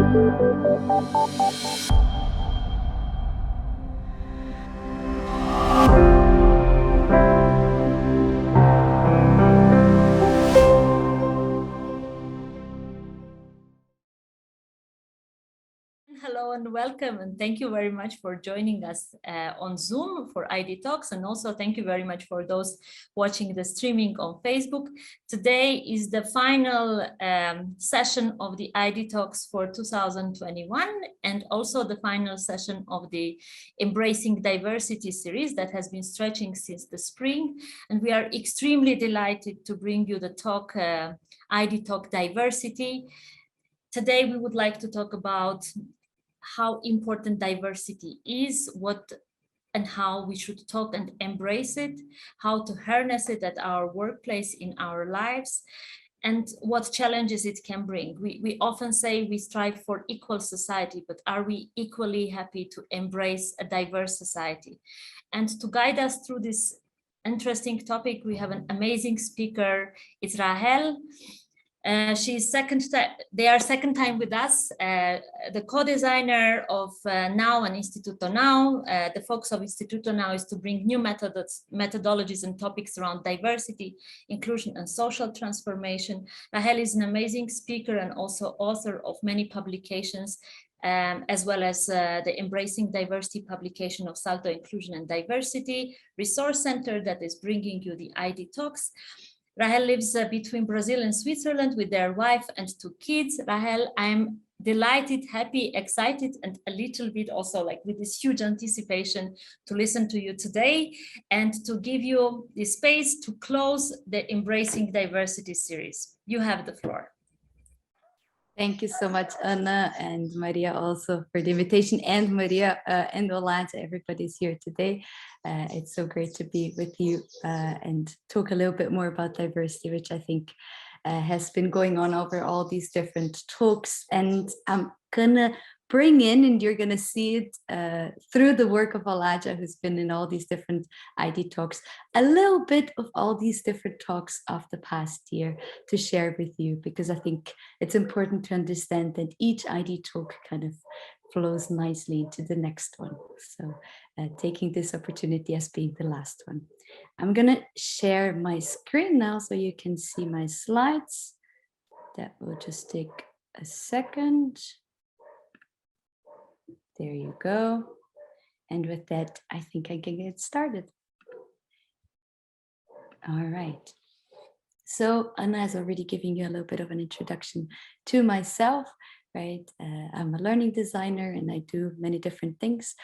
Hello and welcome, and thank you very much for joining us on Zoom for ID Talks, and also thank you very much for those watching the streaming on Facebook. Today is the final session of the ID Talks for 2021, and also the final session of the Embracing Diversity series that has been stretching since the spring, and we are extremely delighted to bring you the talk, ID Talk Diversity. Today we would like to talk about how important diversity is, what and how we should talk and embrace it, how to harness it at our workplace, in our lives, and what challenges it can bring. We often say we strive for equal society, but are we equally happy to embrace a diverse society? And to guide us through this interesting topic, we have an amazing speaker. It's Rahel. They are second time with us, the co-designer of Now and Instituto Now. The focus of Instituto Now is to bring new methodologies and topics around diversity, inclusion, and social transformation. Rahel is an amazing speaker and also author of many publications, as well as the Embracing Diversity publication of Salto Inclusion and Diversity Resource Center that is bringing you the ID Talks. Rahel lives between Brazil and Switzerland with their wife and 2 kids. Rahel, I'm delighted, happy, excited, and a little bit also like with this huge anticipation to listen to you today and to give you the space to close the Embracing Diversity series. You have the floor. Thank you so much, Anna and Maria, also for the invitation, and Maria and Olanta. Everybody's here today. It's so great to be with you and talk a little bit more about diversity, which I think has been going on over all these different talks. And I'm gonna bring in, and you're gonna see it through the work of Alaja, who's been in all these different ID talks, a little bit of all these different talks of the past year to share with you, because I think it's important to understand that each ID talk kind of flows nicely into the next one. So taking this opportunity as being the last one. I'm gonna share my screen now so you can see my slides. That will just take a second. There you go. And with that, I think I can get started. All right. So Anna has already given you a little bit of an introduction to myself, right? I'm a learning designer and I do many different things.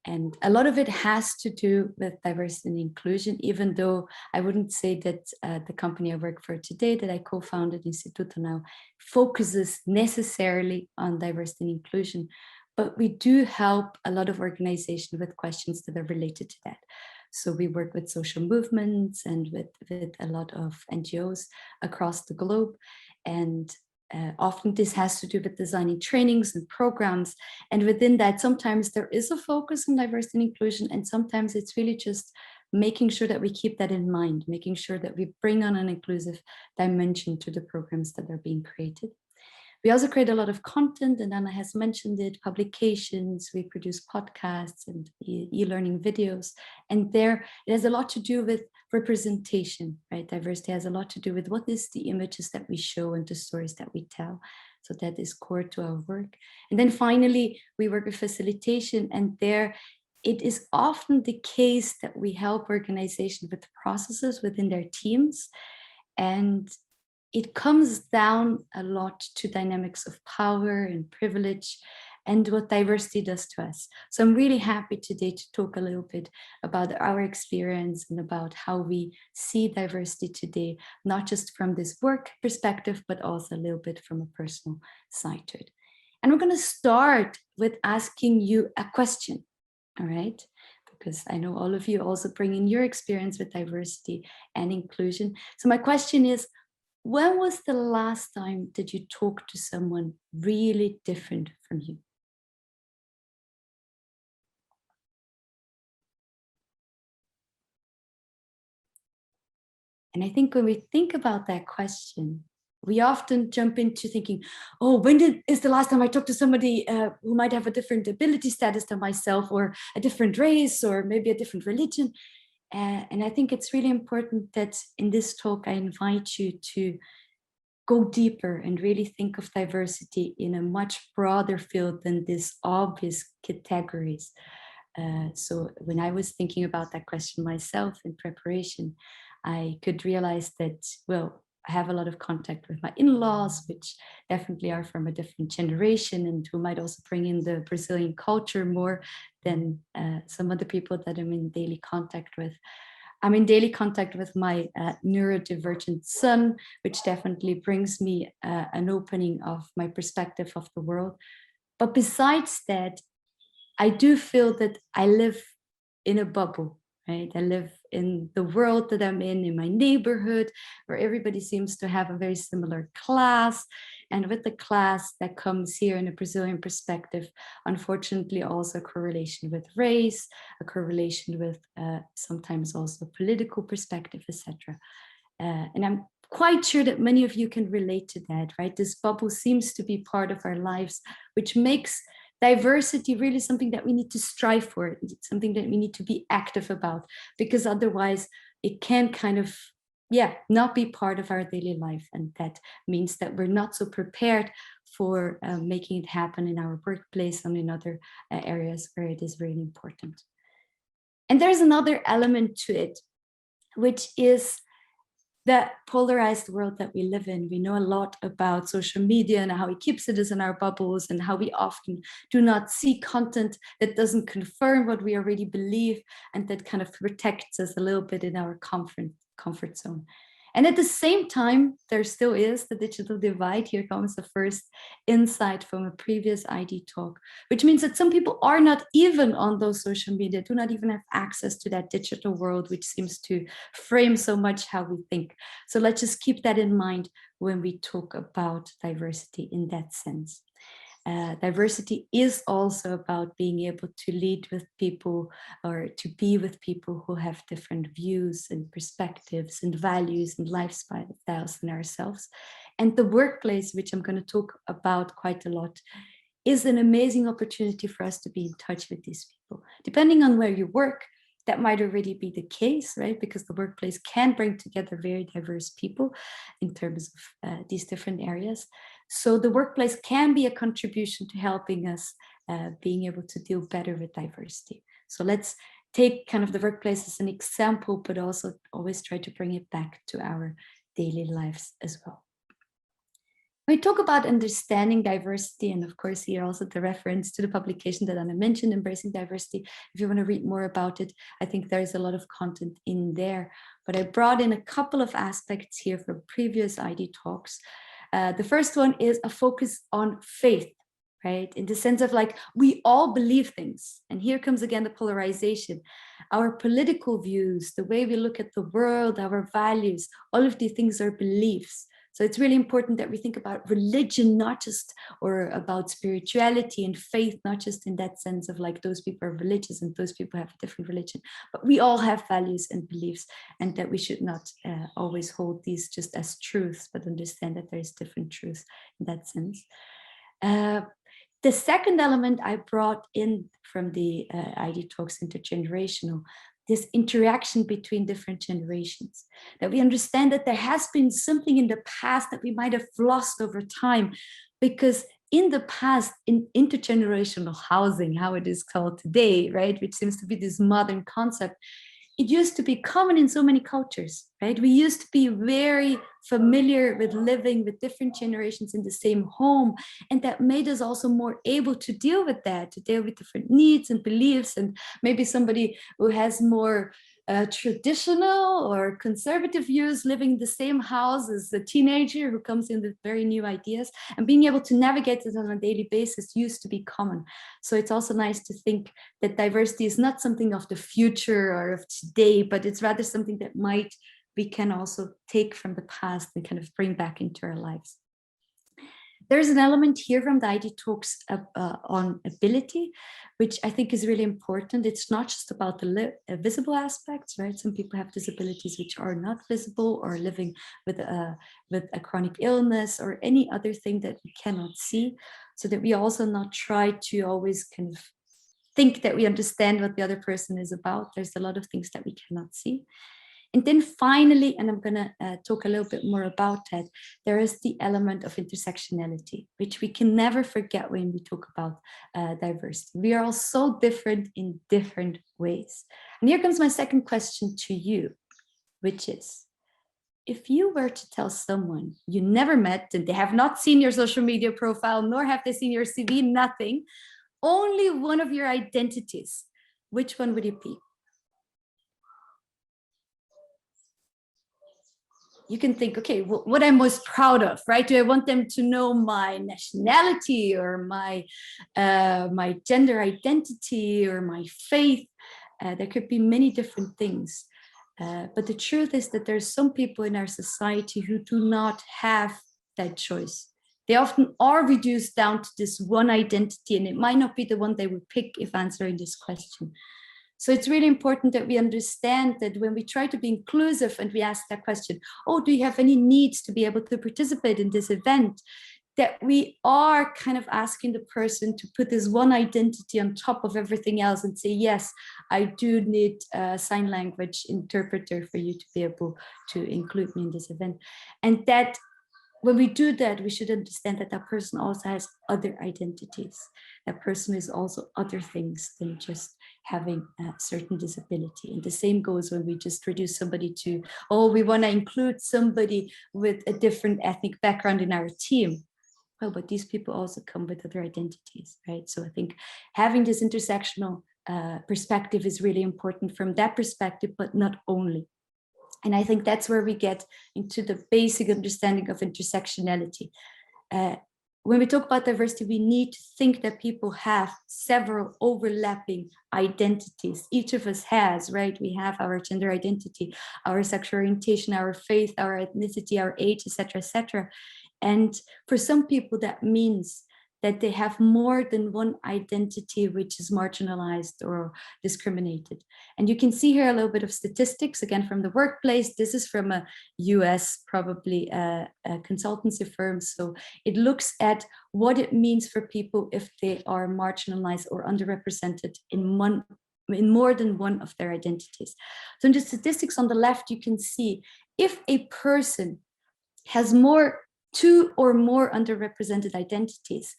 And a lot of it has to do with diversity and inclusion, even though I wouldn't say that the company I work for today that I co-founded, Instituto Now, focuses necessarily on diversity and inclusion. But we do help a lot of organizations with questions that are related to that. So we work with social movements and with a lot of NGOs across the globe. And often this has to do with designing trainings and programs. And within that, sometimes there is a focus on diversity and inclusion. And sometimes it's really just making sure that we keep that in mind, making sure that we bring on an inclusive dimension to the programs that are being created. We also create a lot of content, and Anna has mentioned it, publications, we produce podcasts and e-learning videos. And there, it has a lot to do with representation, right? Diversity has a lot to do with what is the images that we show and the stories that we tell. So that is core to our work. And then finally, we work with facilitation, and there it is often the case that we help organizations with processes within their teams. And it comes down a lot to dynamics of power and privilege and what diversity does to us. So I'm really happy today to talk a little bit about our experience and about how we see diversity today, not just from this work perspective, but also a little bit from a personal side to it. And we're going to start with asking you a question, all right? Because I know all of you also bring in your experience with diversity and inclusion. So my question is, when was the last time that you talked to someone really different from you? And I think when we think about that question, we often jump into thinking, oh, is the last time I talked to somebody who might have a different ability status than myself, or a different race, or maybe a different religion. And I think it's really important that in this talk, I invite you to go deeper and really think of diversity in a much broader field than these obvious categories. So when I was thinking about that question myself in preparation, I could realize that, well, I have a lot of contact with my in-laws, which definitely are from a different generation and who might also bring in the Brazilian culture more than some other people that I'm in daily contact with. I'm in daily contact with my neurodivergent son, which definitely brings me an opening of my perspective of the world. But besides that, I do feel that I live in a bubble, right? I live in the world that I'm in my neighborhood, where everybody seems to have a very similar class. And with the class that comes here in a Brazilian perspective, unfortunately, also a correlation with race, a correlation with sometimes also political perspective, etc. And I'm quite sure that many of you can relate to that, right? This bubble seems to be part of our lives, which makes diversity really something that we need to strive for. It's something that we need to be active about, because otherwise it can kind of, not be part of our daily life. And that means that we're not so prepared for making it happen in our workplace and in other areas where it is really important. And there's another element to it, which is the polarized world that we live in. We know a lot about social media and how it keeps us in our bubbles, and how we often do not see content that doesn't confirm what we already believe, and that kind of protects us a little bit in our comfort zone. And at the same time, there still is the digital divide. Here comes the first insight from a previous ID talk, which means that some people are not even on those social media, do not even have access to that digital world, which seems to frame so much how we think. So let's just keep that in mind when we talk about diversity in that sense. Diversity is also about being able to lead with people, or to be with people who have different views and perspectives and values and lifestyles than ourselves. And the workplace, which I'm going to talk about quite a lot, is an amazing opportunity for us to be in touch with these people. Depending on where you work, that might already be the case, right? Because the workplace can bring together very diverse people in terms of these different areas. So the workplace can be a contribution to helping us being able to deal better with diversity. So let's take kind of the workplace as an example, but also always try to bring it back to our daily lives as well. We talk about understanding diversity, and of course here also the reference to the publication that Anna mentioned, Embracing Diversity. If you want to read more about it, I think there's a lot of content in there. But I brought in a couple of aspects here from previous ID talks. The first one is a focus on faith, right? In the sense of like, we all believe things. And here comes again the polarization. Our political views, the way we look at the world, our values, all of these things are beliefs. So it's really important that we think about religion, not just, or about spirituality and faith, not just in that sense of like those people are religious and those people have a different religion, but we all have values and beliefs, and that we should not always hold these just as truths, but understand that there is different truths in that sense. The second element I brought in from the ID Talks Intergenerational, this interaction between different generations, that we understand that there has been something in the past that we might have lost over time, because in the past, in intergenerational housing, how it is called today, right, which seems to be this modern concept, it used to be common in so many cultures, right? We used to be very familiar with living with different generations in the same home. And that made us also more able to deal with that, to deal with different needs and beliefs. And maybe somebody who has more traditional or conservative views living in the same house as a teenager who comes in with very new ideas, and being able to navigate it on a daily basis used to be common. So it's also nice to think that diversity is not something of the future or of today, but it's rather something that we can also take from the past and kind of bring back into our lives. There's an element here from the ID talks on ability, which I think is really important. It's not just about the visible aspects, right? Some people have disabilities which are not visible, or living with a chronic illness or any other thing that we cannot see, so that we also not try to always kind of think that we understand what the other person is about. There's a lot of things that we cannot see. And then finally, and I'm going to talk a little bit more about that, there is the element of intersectionality, which we can never forget when we talk about diversity. We are all so different in different ways. And here comes my second question to you, which is, if you were to tell someone you never met and they have not seen your social media profile, nor have they seen your CV, nothing, only one of your identities, which one would it be? You can think, okay, what I'm most proud of, right? Do I want them to know my nationality, or my gender identity, or my faith? There could be many different things. But the truth is that there's some people in our society who do not have that choice. They often are reduced down to this one identity, and it might not be the one they would pick if answering this question. So it's really important that we understand that when we try to be inclusive and we ask that question, oh, do you have any needs to be able to participate in this event? That we are kind of asking the person to put this one identity on top of everything else and say, yes, I do need a sign language interpreter for you to be able to include me in this event. And that when we do that, we should understand that that person also has other identities. That person is also other things than just having a certain disability. And the same goes when we just reduce somebody to, oh, we want to include somebody with a different ethnic background in our team. Well, but these people also come with other identities, right? So I think having this intersectional perspective is really important from that perspective, but not only. And I think that's where we get into the basic understanding of intersectionality. When we talk about diversity, we need to think that people have several overlapping identities. Each of us has, right? We have our gender identity, our sexual orientation, our faith, our ethnicity, our age, etc., etc. And for some people, that means that they have more than one identity which is marginalized or discriminated. And you can see here a little bit of statistics, again, from the workplace. This is from a US, probably a consultancy firm. So it looks at what it means for people if they are marginalized or underrepresented in more than one of their identities. So in the statistics on the left, you can see if a person has two or more underrepresented identities,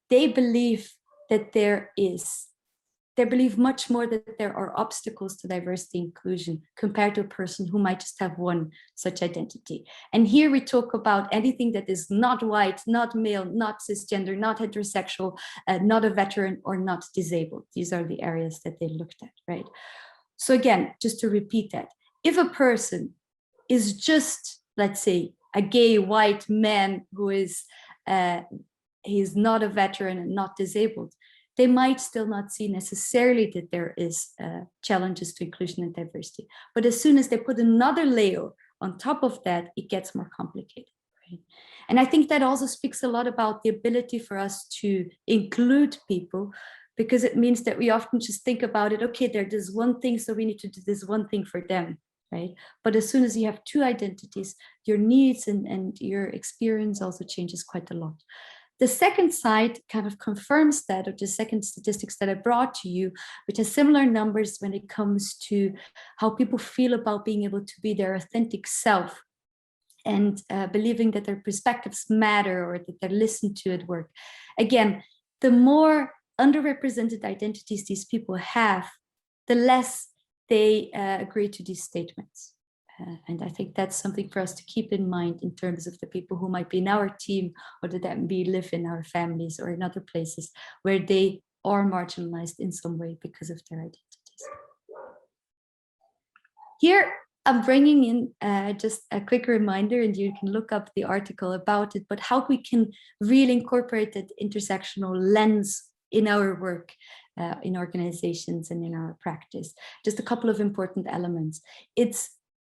they believe that they believe much more that there are obstacles to diversity inclusion compared to a person who might just have one such identity. And here we talk about anything that is not white, not male, not cisgender, not heterosexual, not a veteran, or not disabled. These are the areas that they looked at, right? So again, just to repeat that, if a person is just, let's say, a gay white man who is he's not a veteran and not disabled, they might still not see necessarily that there is challenges to inclusion and diversity. But as soon as they put another layer on top of that, it gets more complicated, right? And I think that also speaks a lot about the ability for us to include people, because it means that we often just think about it, okay, there's this one thing, so we need to do this one thing for them. Right? But as soon as you have two identities, your needs and your experience also changes quite a lot. The second side kind of confirms that, or the second statistics that I brought to you, which has similar numbers when it comes to how people feel about being able to be their authentic self and believing that their perspectives matter or that they're listened to at work. Again, the more underrepresented identities these people have, the less they agree to these statements. And I think that's something for us to keep in mind in terms of the people who might be in our team, or that be live in our families or in other places where they are marginalized in some way because of their identities. Here, I'm bringing in just a quick reminder, and you can look up the article about it, but how we can really incorporate that intersectional lens in our work, in organizations and in our practice. Just a couple of important elements. It's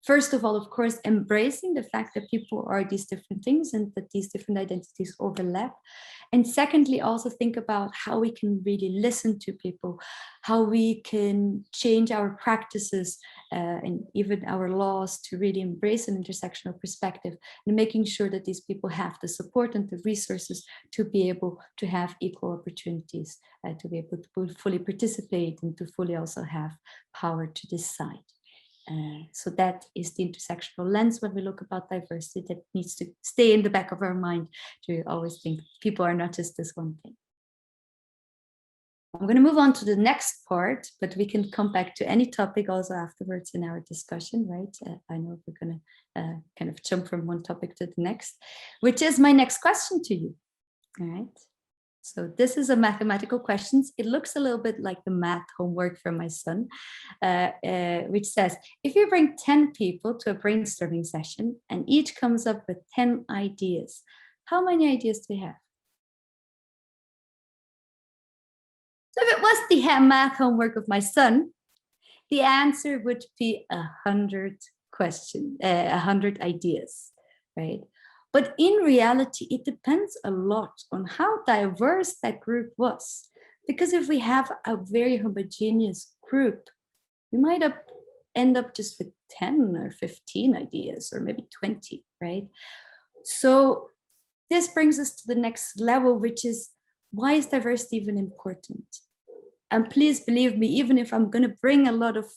First of all, of course, embracing the fact that people are these different things and that these different identities overlap. And secondly, also think about how we can really listen to people, how we can change our practices and even our laws to really embrace an intersectional perspective, and making sure that these people have the support and the resources to be able to have equal opportunities, to be able to fully participate and to fully also have power to decide. So that is the intersectional lens when we look about diversity that needs to stay in the back of our mind, to always think people are not just this one thing. I'm going to move on to the next part, but we can come back to any topic also afterwards in our discussion, right? I know we're going to kind of jump from one topic to the next, which is my next question to you. All right. So this is a mathematical question. It looks a little bit like the math homework from my son, which says, if you bring 10 people to a brainstorming session and each comes up with 10 ideas, how many ideas do we have? So if it was the math homework of my son, the answer would be 100 questions, 100 ideas, right? But in reality, it depends a lot on how diverse that group was. Because if we have a very homogeneous group, we might end up just with 10 or 15 ideas, or maybe 20, right? So this brings us to the next level, which is, why is diversity even important? And please believe me, even if I'm going to bring a lot of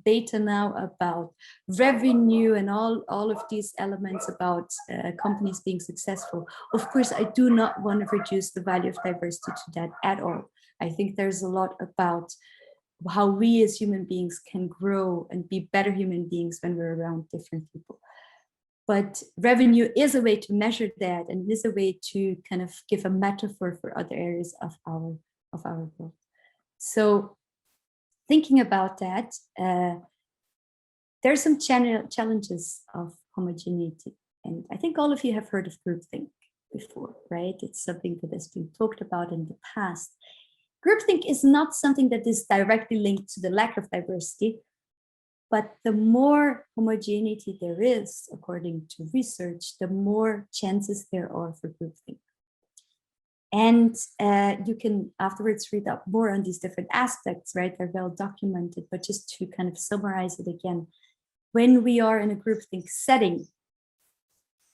data now about revenue and all of these elements about companies being successful, of course, I do not want to reduce the value of diversity to that at all. I think there's a lot about how we as human beings can grow and be better human beings when we're around different people. But revenue is a way to measure that, and is a way to kind of give a metaphor for other areas of our growth. So thinking about that, there are some challenges of homogeneity. And I think all of you have heard of groupthink before, right? It's something that has been talked about in the past. Groupthink is not something that is directly linked to the lack of diversity, but the more homogeneity there is, according to research, the more chances there are for groupthink. And you can afterwards read up more on these different aspects, right? They're well documented, but just to kind of summarize it again, when we are in a groupthink setting,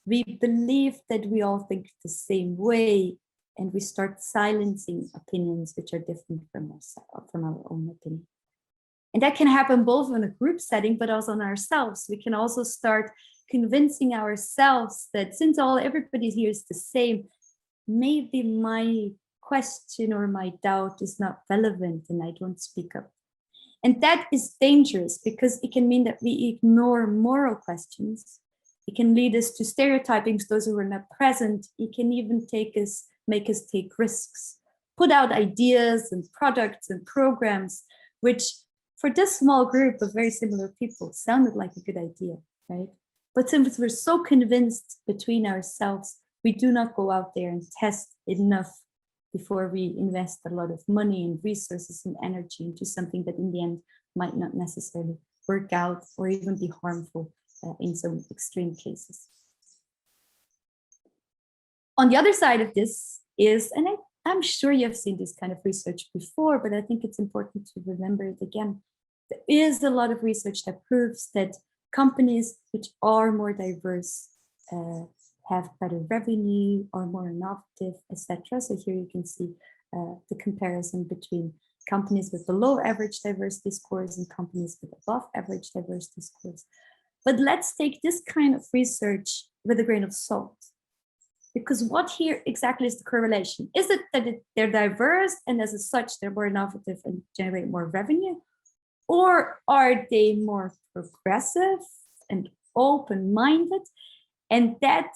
we believe that we all think the same way, and we start silencing opinions which are different from our own opinion. And that can happen both in a group setting, but also on ourselves. We can also start convincing ourselves that since everybody here is the same, maybe my question or my doubt is not relevant and I don't speak up. And that is dangerous because it can mean that we ignore moral questions. It can lead us to stereotyping those who are not present. It can even make us take risks, put out ideas and products and programs, which for this small group of very similar people sounded like a good idea, right? But since we're so convinced between ourselves, we do not go out there and test enough before we invest a lot of money and resources and energy into something that in the end might not necessarily work out or even be harmful in some extreme cases. On the other side of this is, and I'm sure you have seen this kind of research before, but I think it's important to remember it again. There is a lot of research that proves that companies which are more diverse have better revenue, are more innovative, etc. So here you can see the comparison between companies with below average diversity scores and companies with above average diversity scores. But let's take this kind of research with a grain of salt. Because what here exactly is the correlation? Is it that they're diverse and as such they're more innovative and generate more revenue? Or are they more progressive and open-minded? And that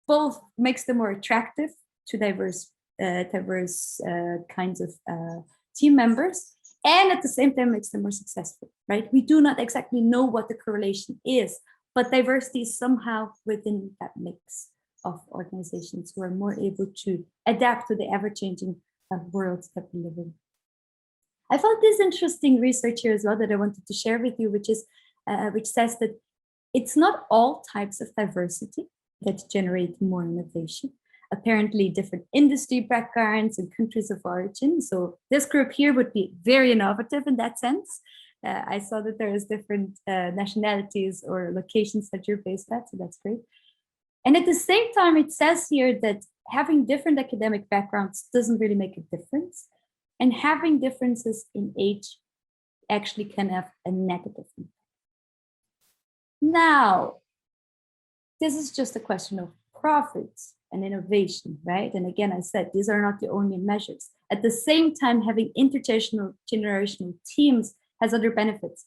both makes them more attractive to diverse kinds of team members, and at the same time makes them more successful, right? We do not exactly know what the correlation is, but diversity is somehow within that mix of organizations who are more able to adapt to the ever-changing world that we live in. I found this interesting research here as well that I wanted to share with you, which says that It's not all types of diversity that generate more innovation. Apparently, different industry backgrounds and countries of origin. So this group here would be very innovative in that sense. I saw that there is different nationalities or locations that you're based at, so that's great. And at the same time, it says here that having different academic backgrounds doesn't really make a difference. And having differences in age actually can have a negative impact. Now, this is just a question of profits and innovation, right? And again, I said, these are not the only measures. At the same time, having intergenerational teams has other benefits.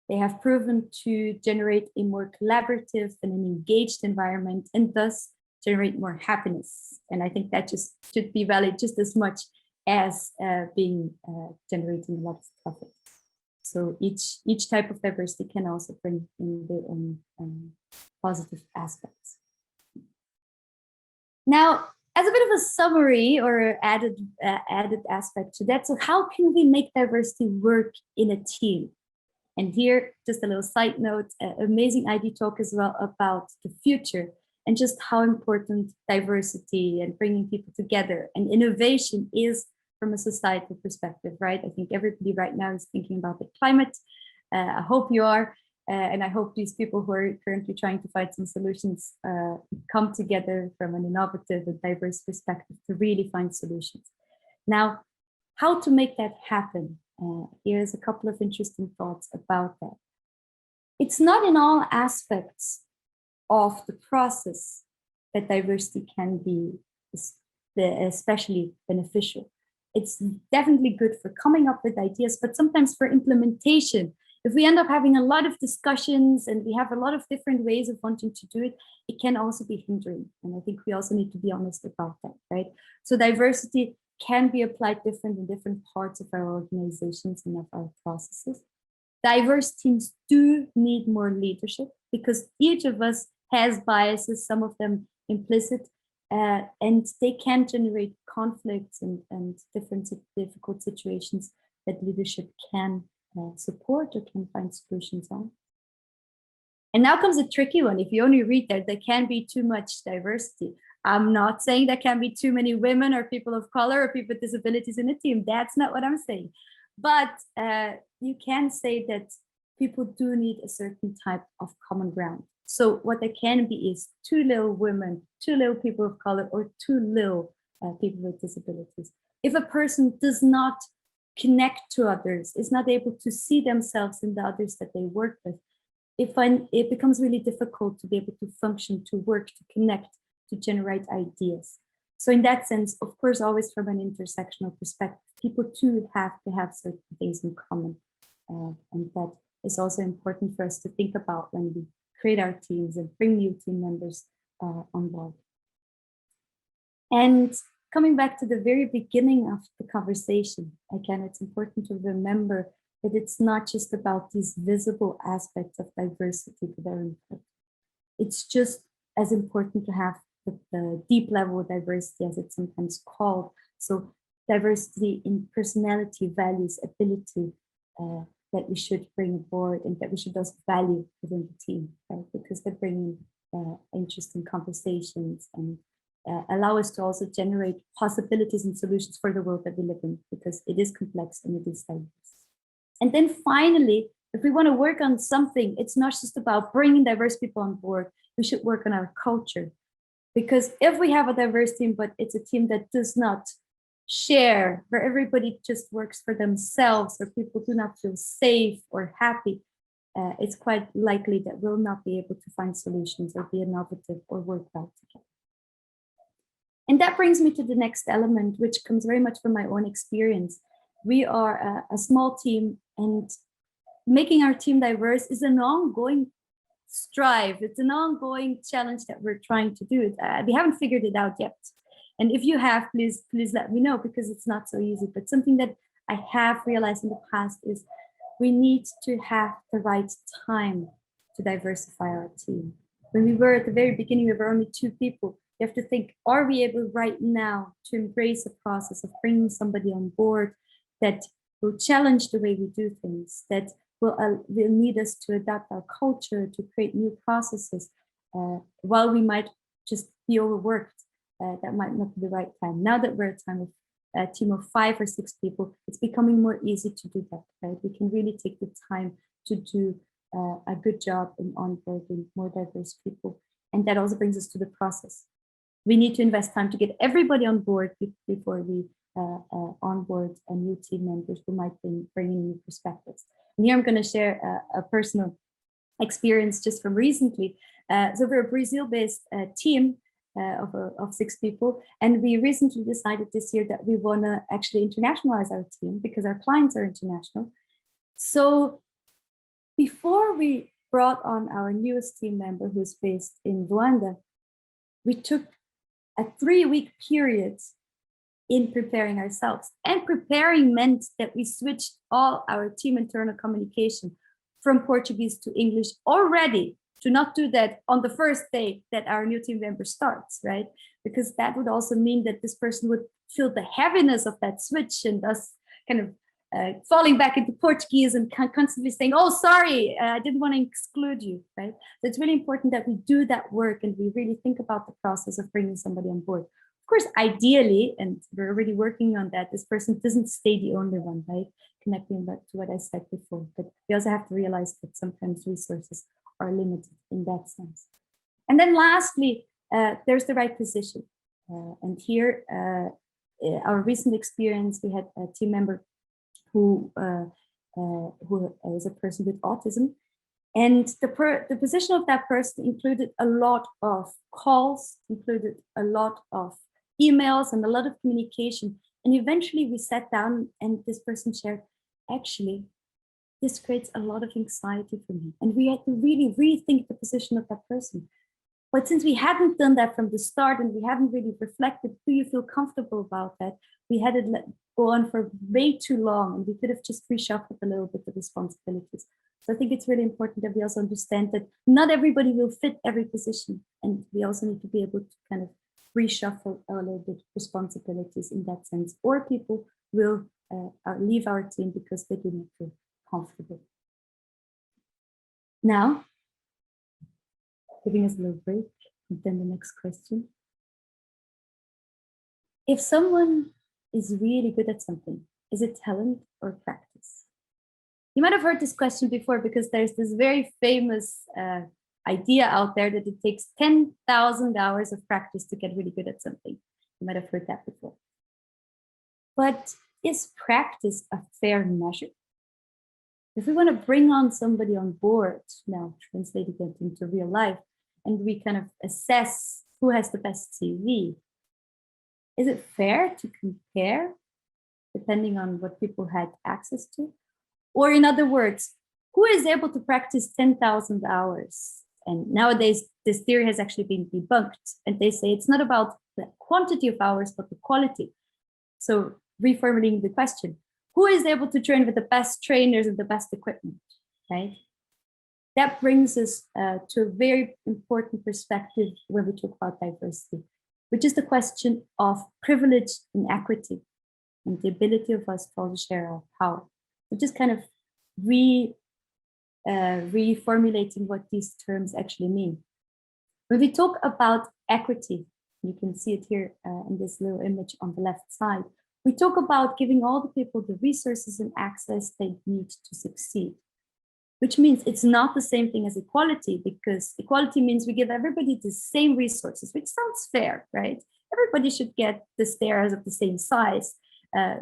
They have proven to generate a more collaborative and an engaged environment and thus generate more happiness. And I think that just should be valued just as much as generating a lot of profit. So each type of diversity can also bring in their own positive aspects. Now, as a bit of a summary or added aspect to that, so how can we make diversity work in a team? And here, just a little side note, amazing ID talk as well about the future and just how important diversity and bringing people together and innovation is from a societal perspective, right? I think everybody right now is thinking about the climate. I hope you are. And I hope these people who are currently trying to find some solutions come together from an innovative and diverse perspective to really find solutions. Now, how to make that happen? Here's a couple of interesting thoughts about that. It's not in all aspects of the process that diversity can be especially beneficial. It's definitely good for coming up with ideas, but sometimes for implementation, if we end up having a lot of discussions and we have a lot of different ways of wanting to do it, it can also be hindering. And I think we also need to be honest about that, right? So diversity can be applied different in different parts of our organizations and of our processes. Diverse teams do need more leadership because each of us has biases, some of them implicit, and they can generate conflicts and different difficult situations that leadership can support or can find solutions on. And now comes a tricky one. If you only read that, there can be too much diversity. I'm not saying there can be too many women or people of color or people with disabilities in a team. That's not what I'm saying. But you can say that people do need a certain type of common ground. So what there can be is too little women, too little people of color, or too little people with disabilities. If a person does not connect to others, is not able to see themselves in the others that they work with, it becomes really difficult to be able to function, to work, to connect, to generate ideas. So in that sense, of course, always from an intersectional perspective, people too have to have certain things in common. And that is also important for us to think about when we create our teams and bring new team members on board. And coming back to the very beginning of the conversation, again, it's important to remember that it's not just about these visible aspects of diversity that are important. It's just as important to have the deep level of diversity, as it's sometimes called. So diversity in personality, values, ability that we should bring aboard and that we should also value within the team, right? Because they're bringing interesting conversations and allow us to also generate possibilities and solutions for the world that we live in, because it is complex and it is diverse. And then finally, if we want to work on something, it's not just about bringing diverse people on board. We should work on our culture. Because if we have a diverse team, but it's a team that does not share, where everybody just works for themselves, or people do not feel safe or happy, it's quite likely that we'll not be able to find solutions or be innovative or work well together. And that brings me to the next element, which comes very much from my own experience. We are a small team, and making our team diverse is an ongoing strive. It's an ongoing challenge that we're trying to do. We haven't figured it out yet. And if you have, please let me know, because it's not so easy. But something that I have realized in the past is we need to have the right time to diversify our team. When we were at the very beginning, we were only 2 people. You have to think, are we able right now to embrace the process of bringing somebody on board that will challenge the way we do things, that will need us to adapt our culture, to create new processes, while we might just be overworked. That might not be the right time. Now that we're a time of a team of 5 or 6 people, it's becoming more easy to do that, right? We can really take the time to do a good job in onboarding more diverse people. And that also brings us to the process. We need to invest time to get everybody on board before we onboard a new team members who might be bringing new perspectives. And here I'm going to share a personal experience just from recently. So we're a Brazil-based team of 6 people, and we recently decided this year that we want to actually internationalize our team because our clients are international. So before we brought on our newest team member who's based in Rwanda, we took a 3-week period in preparing ourselves. And preparing meant that we switched all our team internal communication from Portuguese to English already, to not do that on the first day that our new team member starts, right? Because that would also mean that this person would feel the heaviness of that switch and thus kind of falling back into Portuguese and constantly saying, oh, sorry, I didn't want to exclude you, right? So it's really important that we do that work and we really think about the process of bringing somebody on board. Of course, ideally, and we're already working on that, this person doesn't stay the only one, right? Connecting back to what I said before. But we also have to realize that sometimes resources are limited in that sense. And then lastly, there's the right position. And here, our recent experience, we had a team member who is a person with autism. And the position of that person included a lot of calls, included a lot of emails and a lot of communication. And eventually we sat down and this person shared, actually, this creates a lot of anxiety for me. And we had to really rethink the position of that person. But since we hadn't done that from the start and we haven't really reflected, do you feel comfortable about that? We had it go on for way too long and we could have just reshuffled a little bit the responsibilities. So I think it's really important that we also understand that not everybody will fit every position. And we also need to be able to kind of reshuffle a little bit responsibilities in that sense. Or people will leave our team because they do not feel comfortable. Now, giving us a little break, and then the next question. If someone is really good at something, is it talent or practice? You might have heard this question before because there's this very famous idea out there that it takes 10,000 hours of practice to get really good at something. You might have heard that before. But is practice a fair measure? If we want to bring on somebody on board, now translating it into real life, and we kind of assess who has the best CV, is it fair to compare depending on what people had access to? Or in other words, who is able to practice 10,000 hours? And nowadays, this theory has actually been debunked. And they say it's not about the quantity of hours, but the quality. So reformulating the question, who is able to train with the best trainers and the best equipment, right? That brings us to a very important perspective when we talk about diversity, which is the question of privilege and equity and the ability of us to all share our power. So just kind of reformulating what these terms actually mean. When we talk about equity, you can see it here in this little image on the left side, we talk about giving all the people the resources and access they need to succeed, which means it's not the same thing as equality, because equality means we give everybody the same resources, which sounds fair, right? Everybody should get the stairs of the same size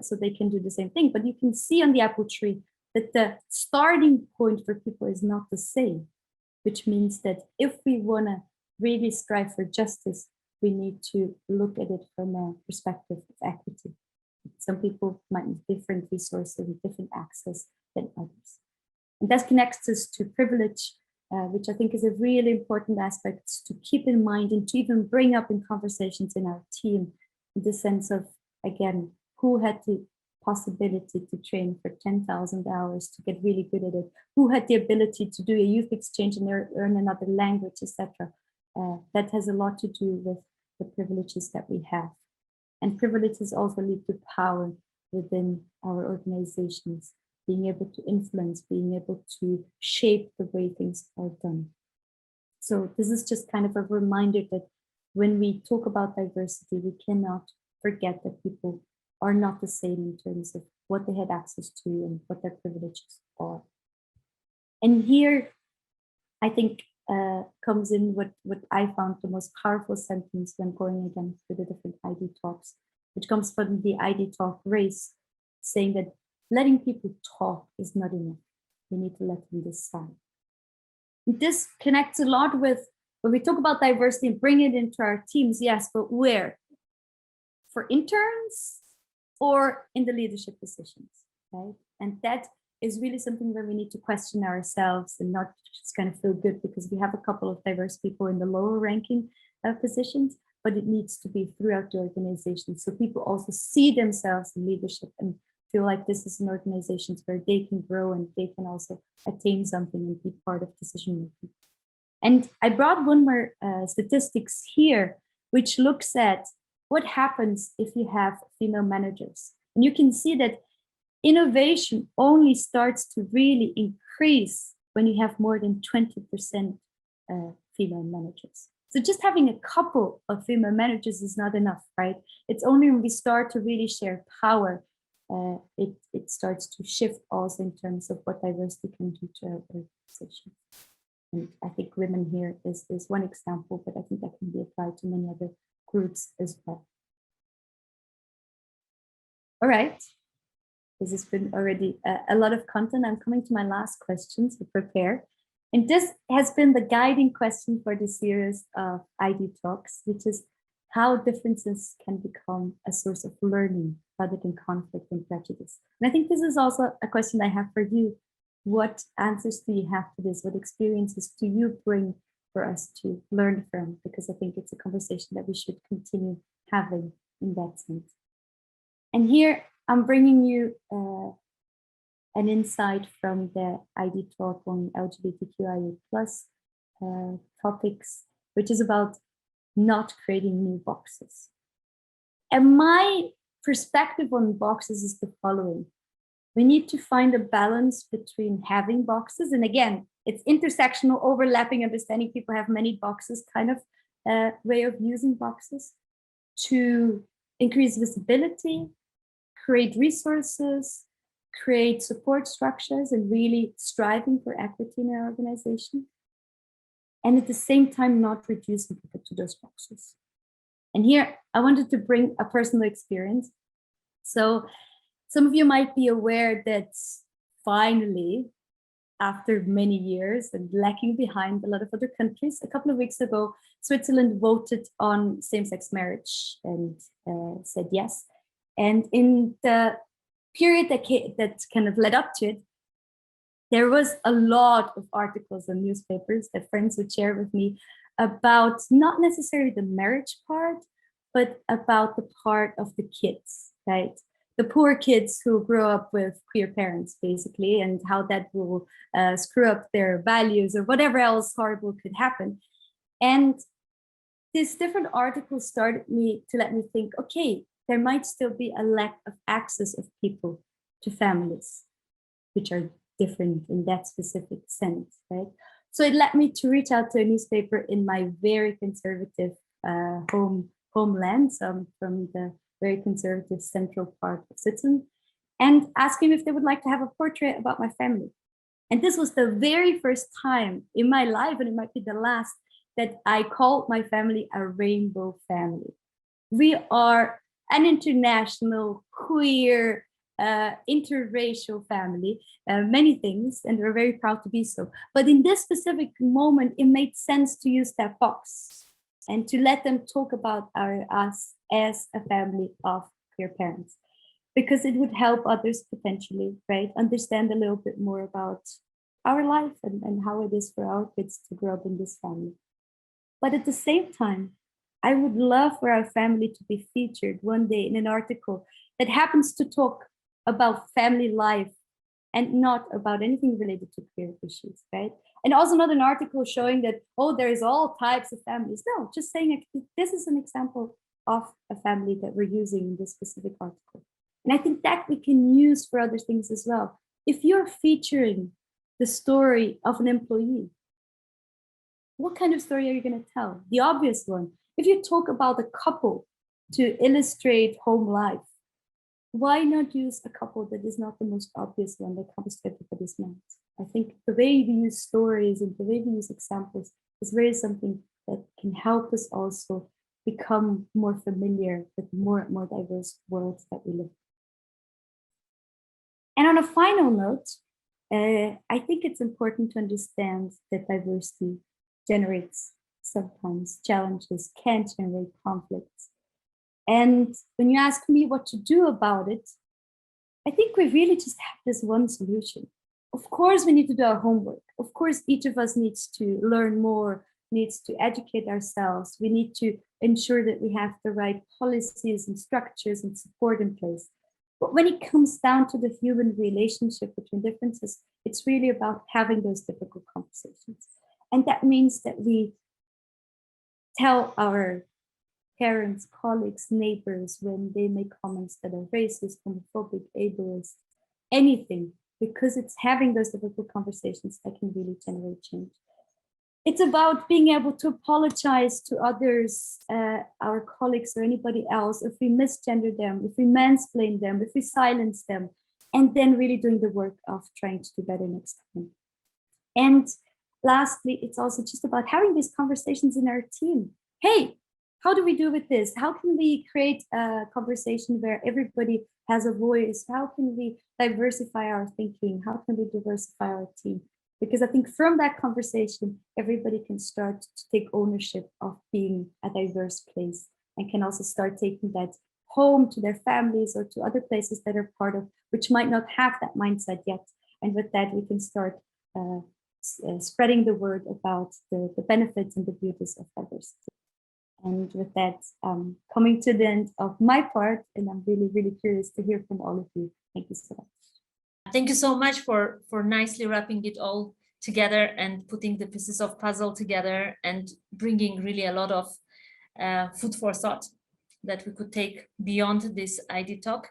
so they can do the same thing. But you can see on the apple tree that the starting point for people is not the same, which means that if we want to really strive for justice, we need to look at it from a perspective of equity. Some people might need different resources and different access than others. And that connects us to privilege, which I think is a really important aspect to keep in mind and to even bring up in conversations in our team, in the sense of, again, who had the possibility to train for 10,000 hours to get really good at it, who had the ability to do a youth exchange and learn another language, etc. That has a lot to do with the privileges that we have. And privileges also lead to power within our organizations, being able to influence, being able to shape the way things are done. So this is just kind of a reminder that when we talk about diversity, we cannot forget that people are not the same in terms of what they had access to and what their privileges are. And here, I think, comes in what I found the most powerful sentence when going again through the different ID talks, which comes from the ID talk race, saying that letting people talk is not enough. We need to let them decide. This connects a lot with when we talk about diversity and bring it into our teams, yes, but where? For interns or in the leadership positions, right? And that is really something where we need to question ourselves and not just kind of feel good because we have a couple of diverse people in the lower ranking positions, but it needs to be throughout the organization. So people also see themselves in leadership and feel like this is an organization where they can grow and they can also attain something and be part of decision making. And I brought one more statistics here, which looks at what happens if you have female managers. And you can see that innovation only starts to really increase when you have more than 20% female managers. So just having a couple of female managers is not enough, right? It's only when we start to really share power, it starts to shift also in terms of what diversity can do to our organization. And I think women here is one example, but I think that can be applied to many other groups as well. All right. This has been already a lot of content. I'm coming to my last question to prepare. And this has been the guiding question for the series of ID Talks, which is how differences can become a source of learning rather than conflict and prejudice. And I think this is also a question I have for you. What answers do you have to this? What experiences do you bring for us to learn from? Because I think it's a conversation that we should continue having in that sense. And here I'm bringing you an insight from the ID talk on LGBTQIA+ topics, which is about not creating new boxes. And my perspective on boxes is the following. We need to find a balance between having boxes, and again, it's intersectional, overlapping, understanding people have many boxes kind of way of using boxes to increase visibility, create resources, create support structures, and really striving for equity in our organization. And at the same time, not reducing people to those boxes. And here, I wanted to bring a personal experience. So some of you might be aware that finally, after many years and lagging behind a lot of other countries, a couple of weeks ago, Switzerland voted on same-sex marriage and said yes. And in the period that kind of led up to it, there was a lot of articles and newspapers that friends would share with me about not necessarily the marriage part, but about the part of the kids, right? The poor kids who grow up with queer parents, basically, and how that will screw up their values or whatever else horrible could happen. And these different articles started me to let me think, okay, there might still be a lack of access of people to families, which are different in that specific sense, right? So it led me to reach out to a newspaper in my very conservative homeland, from the very conservative central part of Switzerland, and ask him if they would like to have a portrait about my family. And this was the very first time in my life, and it might be the last, that I called my family a rainbow family. We are an international, queer, interracial family, many things, and we're very proud to be so. But in this specific moment, it made sense to use that box and to let them talk about us as a family of queer parents, because it would help others potentially, right, understand a little bit more about our life and how it is for our kids to grow up in this family. But at the same time, I would love for our family to be featured one day in an article that happens to talk about family life and not about anything related to queer issues, right? And also not an article showing that, oh, there's all types of families. No, just saying this is an example of a family that we're using in this specific article. And I think that we can use for other things as well. if you're featuring the story of an employee, what kind of story are you going to tell? The obvious one. If you talk about a couple to illustrate home life, why not use a couple that is not the most obvious one that comes to everybody's mind? I think the way we use stories and the way we use examples is really something that can help us also become more familiar with more and more diverse worlds that we live in. And on a final note, I think it's important to understand that diversity generates sometimes challenges, can generate conflicts. And when you ask me what to do about it, I think we really just have this one solution. Of course, we need to do our homework. Of course, each of us needs to learn more, needs to educate ourselves. We need to ensure that we have the right policies and structures and support in place. But when it comes down to the human relationship between differences, it's really about having those difficult conversations. And that means that we tell our parents, colleagues, neighbors, when they make comments that are racist, homophobic, ableist, anything, because it's having those difficult conversations that can really generate change. It's about being able to apologize to others, our colleagues or anybody else, if we misgender them, if we mansplain them, if we silence them, and then really doing the work of trying to do better next time. And lastly, it's also just about having these conversations in our team. Hey, how do we do with this? How can we create a conversation where everybody has a voice? How can we diversify our thinking? How can we diversify our team? Because I think from that conversation, everybody can start to take ownership of being a diverse place and can also start taking that home to their families or to other places that are part of, which might not have that mindset yet. And with that, we can start spreading the word about the benefits and the beauties of diversity. And with that, coming to the end of my part, and I'm really, really curious to hear from all of you. Thank you so much. Thank you so much for nicely wrapping it all together and putting the pieces of puzzle together and bringing really a lot of food for thought that we could take beyond this ID talk.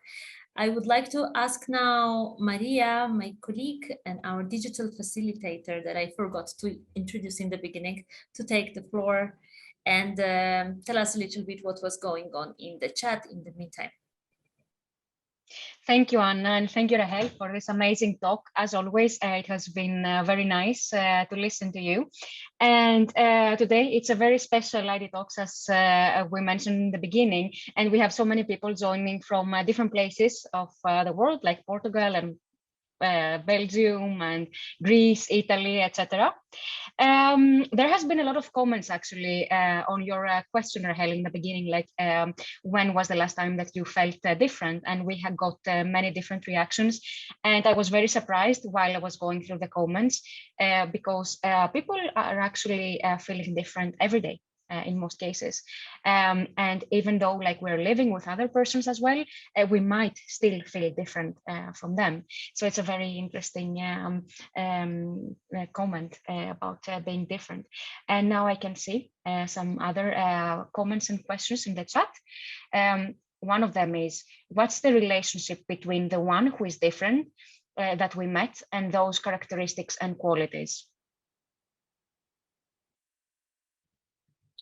I would like to ask now Maria, my colleague and our digital facilitator that I forgot to introduce in the beginning, to take the floor and tell us a little bit what was going on in the chat in the meantime. Thank you, Anna, and thank you, Rahel, for this amazing talk. As always, it has been very nice to listen to you. And today, it's a very special ID Talks, as we mentioned in the beginning, and we have so many people joining from different places of the world, like Portugal and Belgium and Greece, Italy, etc. There has been a lot of comments actually on your question, Rahel, in the beginning, like when was the last time that you felt different? And we have got many different reactions. And I was very surprised while I was going through the comments because people are actually feeling different every day. In most cases, and even though like we're living with other persons as well, we might still feel different from them. So it's a very interesting comment about being different. And now I can see some other comments and questions in the chat. One of them is, what's the relationship between the one who is different that we met and those characteristics and qualities?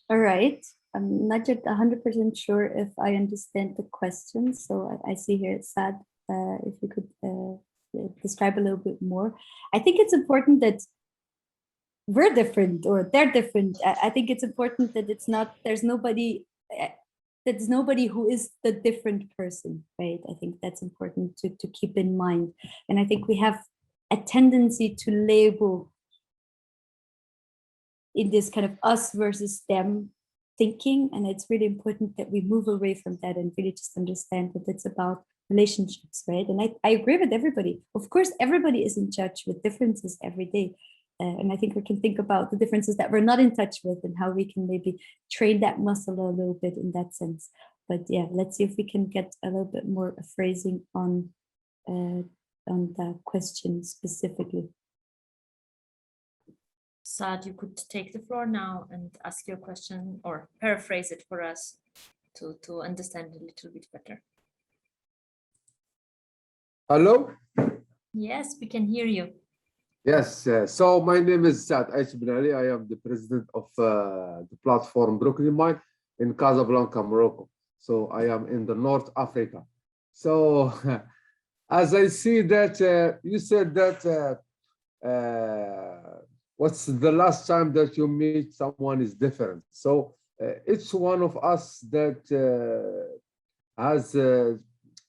All right. I'm not yet 100% sure if I understand the question. So I see here it's sad. If you could describe a little bit more. I think it's important that we're different or they're different. I think it's important that it's not, there's nobody who is the different person, right? I think that's important to keep in mind. And I think we have a tendency to label in this kind of us versus them thinking. And it's really important that we move away from that and really just understand that it's about relationships, right? And I agree with everybody. Of course, everybody is in touch with differences every day. And I think we can think about the differences that we're not in touch with and how we can maybe train that muscle a little bit in that sense. But yeah, let's see if we can get a little bit more phrasing on the question specifically. Saad, you could take the floor now and ask your question or paraphrase it for us to understand a little bit better. Hello? Yes, we can hear you. Yes, so my name is Saad Aschwanden. I am the president of the platform Brooklyn Mine in Casablanca, Morocco. So I am in the North Africa. So as I see that you said that what's the last time that you meet someone is different. So each one of us that has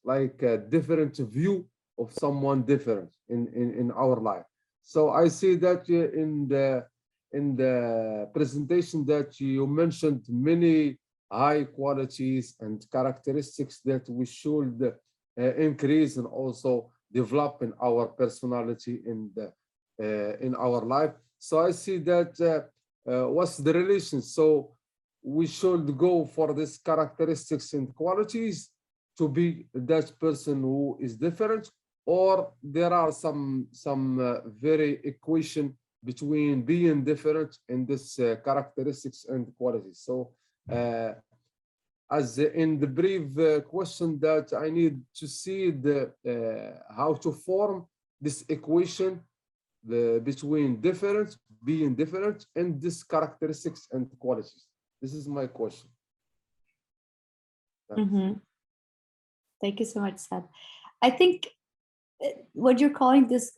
like a different view of someone different in our life. So I see that in the presentation that you mentioned many high qualities and characteristics that we should increase and also develop in our personality in our life. So I see that what's the relation? So we should go for these characteristics and qualities to be that person who is different, or there are some very equation between being different and this characteristics and qualities. So as in the brief question that I need to see the how to form this equation between different, being different, and this characteristics and qualities. This is my question. Thank you so much, Sad. I think what you're calling this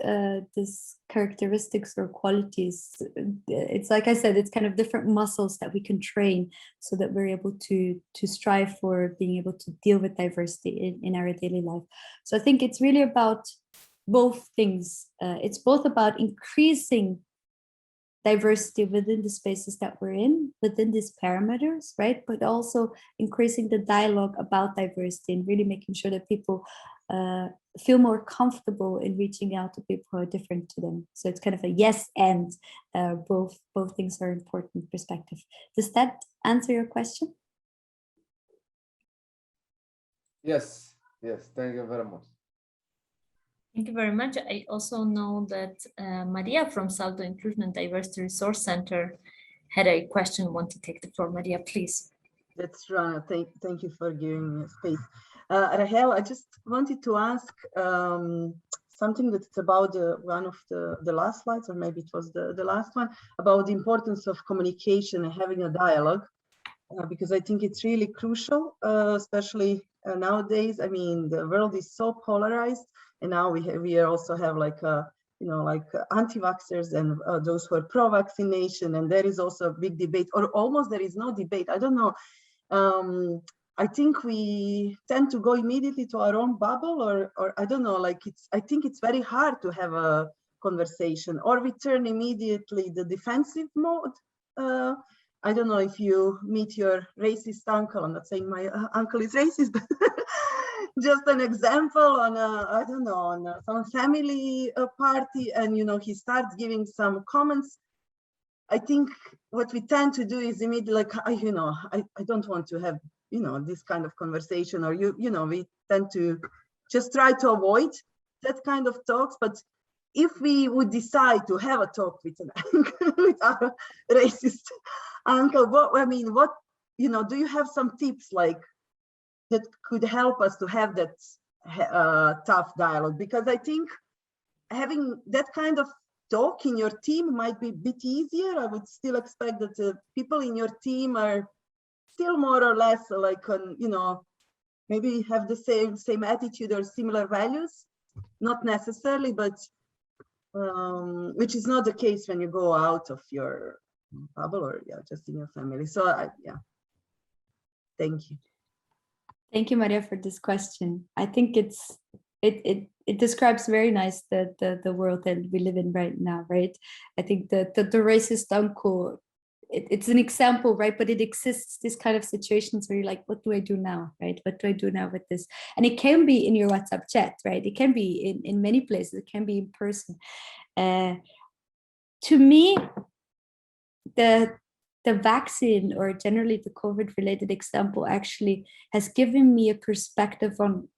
characteristics or qualities, it's like I said, it's kind of different muscles that we can train so that we're able to strive for being able to deal with diversity in our daily life. So I think it's really about both things. It's both about increasing diversity within the spaces that we're in, within these parameters, right? But also increasing the dialogue about diversity and really making sure that people feel more comfortable in reaching out to people who are different to them. So it's kind of a yes and both things are important perspective. Does that answer your question? Yes, thank you very much. Thank you very much. I also know that Maria from Salto Inclusion and Diversity Resource Center had a question. Want to take the floor, Maria, please. That's right. Thank you for giving me space. Rahel, I just wanted to ask something that's about one of the last slides, or maybe it was the last one, about the importance of communication and having a dialogue, because I think it's really crucial, especially nowadays. I mean, the world is so polarized, and now we also have like anti-vaxxers and those who are pro-vaccination, and there is also a big debate, or almost there is no debate. I don't know. I think we tend to go immediately to our own bubble, or I don't know, like I think it's very hard to have a conversation, or we turn immediately the defensive mode. I don't know if you meet your racist uncle. I'm not saying my uncle is racist, but just an example on I don't know, on some family party, and he starts giving some comments. I think what we tend to do is immediately like, I don't want to have, this kind of conversation, or we tend to just try to avoid that kind of talks. But if we would decide to have a talk with with our racist uncle, what do you have some tips like that could help us to have that tough dialogue? Because I think having that kind of talk in your team might be a bit easier. I would still expect that people in your team are still more or less like maybe have the same attitude or similar values, not necessarily, but which is not the case when you go out of your bubble, or just in your family. So thank you. Thank you, Maria, for this question. I think it describes very nice the world that we live in right now, right? I think the racist uncle, it's an example, right? But it exists, this kind of situations where you're like, what do I do now, right? What do I do now with this? And it can be in your WhatsApp chat, right? It can be in many places. It can be in person. To me, the vaccine, or generally the COVID-related example, actually has given me a perspective on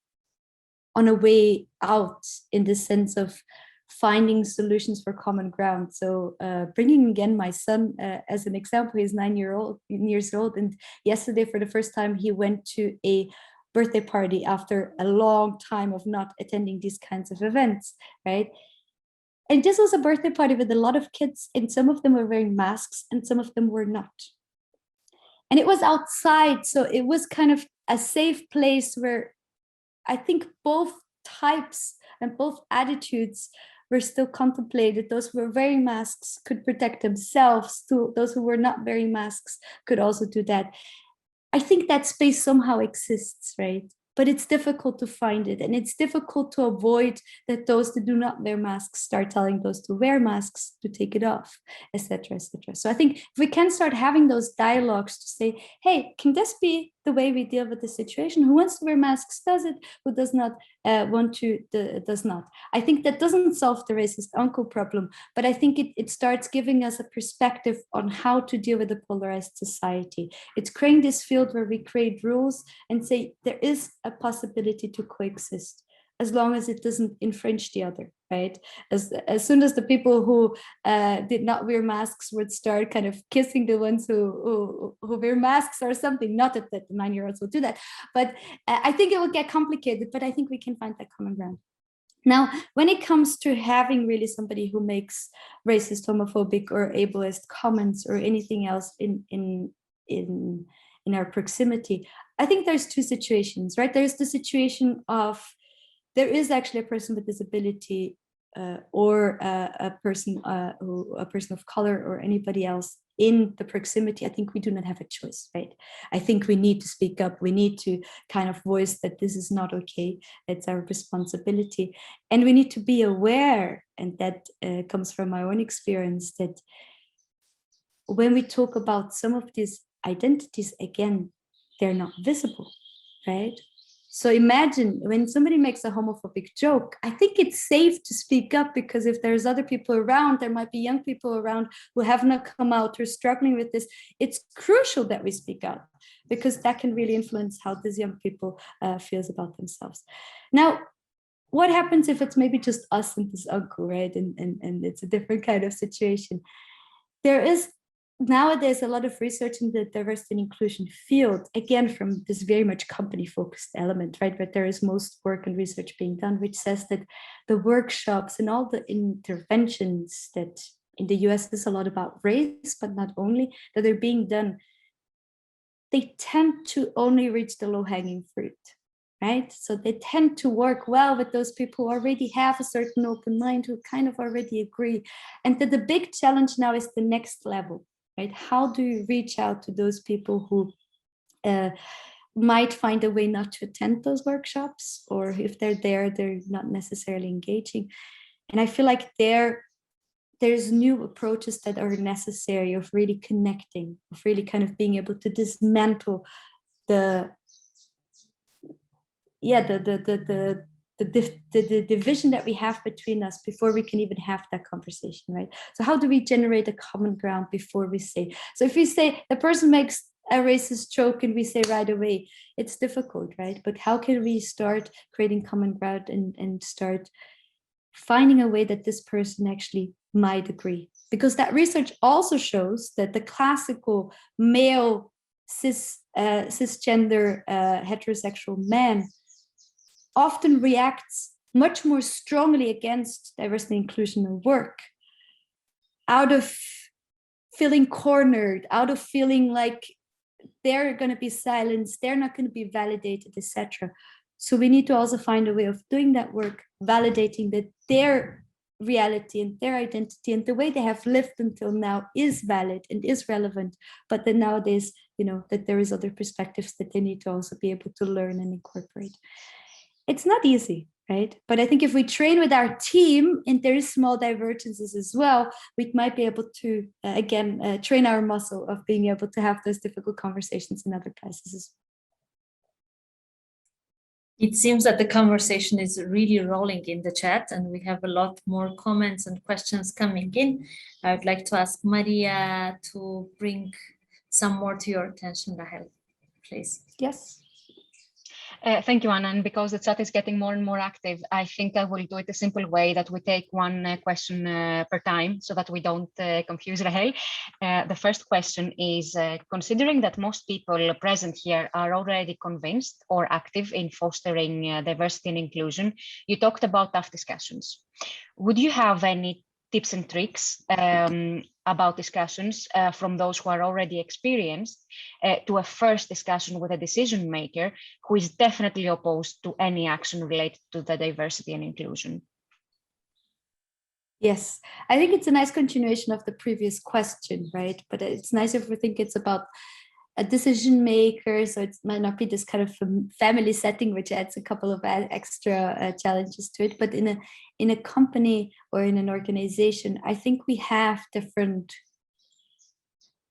a way out, in the sense of finding solutions for common ground. So bringing again my son as an example, he's 9 years old, and yesterday for the first time he went to a birthday party after a long time of not attending these kinds of events, right? And this was a birthday party with a lot of kids, and some of them were wearing masks and some of them were not. And it was outside, so it was kind of a safe place where I think both types and both attitudes were still contemplated. Those who were wearing masks could protect themselves. Those who were not wearing masks could also do that. I think that space somehow exists, right? But it's difficult to find it, and it's difficult to avoid that those that do not wear masks start telling those to wear masks to take it off, etc., etc. So I think if we can start having those dialogues to say, hey, can this be the way we deal with the situation? Who wants to wear masks does it, who does not want to does not. I think that doesn't solve the racist uncle problem, but I think it starts giving us a perspective on how to deal with a polarized society. It's creating this field where we create rules and say there is a possibility to coexist, as long as it doesn't infringe the other, right? As soon as the people who did not wear masks would start kind of kissing the ones who wear masks or something, not that the 9-year-olds will do that, but I think it will get complicated, but I think we can find that common ground. Now, when it comes to having really somebody who makes racist, homophobic, or ableist comments or anything else in our proximity, I think there's two situations, right? There's the situation of there is actually a person with disability or a person of color or anybody else in the proximity. I think we do not have a choice, right? I think we need to speak up. We need to kind of voice that this is not okay. It's our responsibility. And we need to be aware, and that comes from my own experience, that when we talk about some of these identities, again, they're not visible, right? So imagine when somebody makes a homophobic joke, I think it's safe to speak up, because if there's other people around, there might be young people around who have not come out, who are struggling with this. It's crucial that we speak out, because that can really influence how these young people feels about themselves. Now, what happens if it's maybe just us and this uncle, right? And it's a different kind of situation. There is nowadays a lot of research in the diversity and inclusion field, again, from this very much company-focused element, right? But there is most work and research being done, which says that the workshops and all the interventions that in the US is a lot about race, but not only, that are being done, they tend to only reach the low-hanging fruit, right? So they tend to work well with those people who already have a certain open mind, who kind of already agree. And that the big challenge now is the next level, right? How do you reach out to those people who might find a way not to attend those workshops, or if they're there, they're not necessarily engaging? And I feel like there's new approaches that are necessary of really connecting, of really kind of being able to dismantle the division that we have between us before we can even have that conversation, right? So how do we generate a common ground before we say? So if we say the person makes a racist joke and we say right away, it's difficult, right? But how can we start creating common ground and start finding a way that this person actually might agree? Because that research also shows that the classical male cisgender heterosexual man often reacts much more strongly against diversity and inclusion in work, out of feeling cornered, out of feeling like they're going to be silenced, they're not going to be validated, etc. So we need to also find a way of doing that work, validating that their reality and their identity and the way they have lived until now is valid and is relevant, but that nowadays, that there is other perspectives that they need to also be able to learn and incorporate. It's not easy, right? But I think if we train with our team and there is small divergences as well, we might be able to, again, train our muscle of being able to have those difficult conversations in other places. It seems that the conversation is really rolling in the chat, and we have a lot more comments and questions coming in. I would like to ask Maria to bring some more to your attention, Rahel, please. Yes. Thank you, Anna. And because the chat is getting more and more active, I think I will do it a simple way that we take one question per time so that we don't confuse Rahel. The first question is, considering that most people present here are already convinced or active in fostering diversity and inclusion, you talked about tough discussions. Would you have any tips and tricks about discussions from those who are already experienced to a first discussion with a decision maker who is definitely opposed to any action related to the diversity and inclusion? Yes, I think it's a nice continuation of the previous question, right? But it's nice if we think it's about a decision maker, so it might not be this kind of family setting, which adds a couple of extra challenges to it. But in a company or in an organization, I think we have different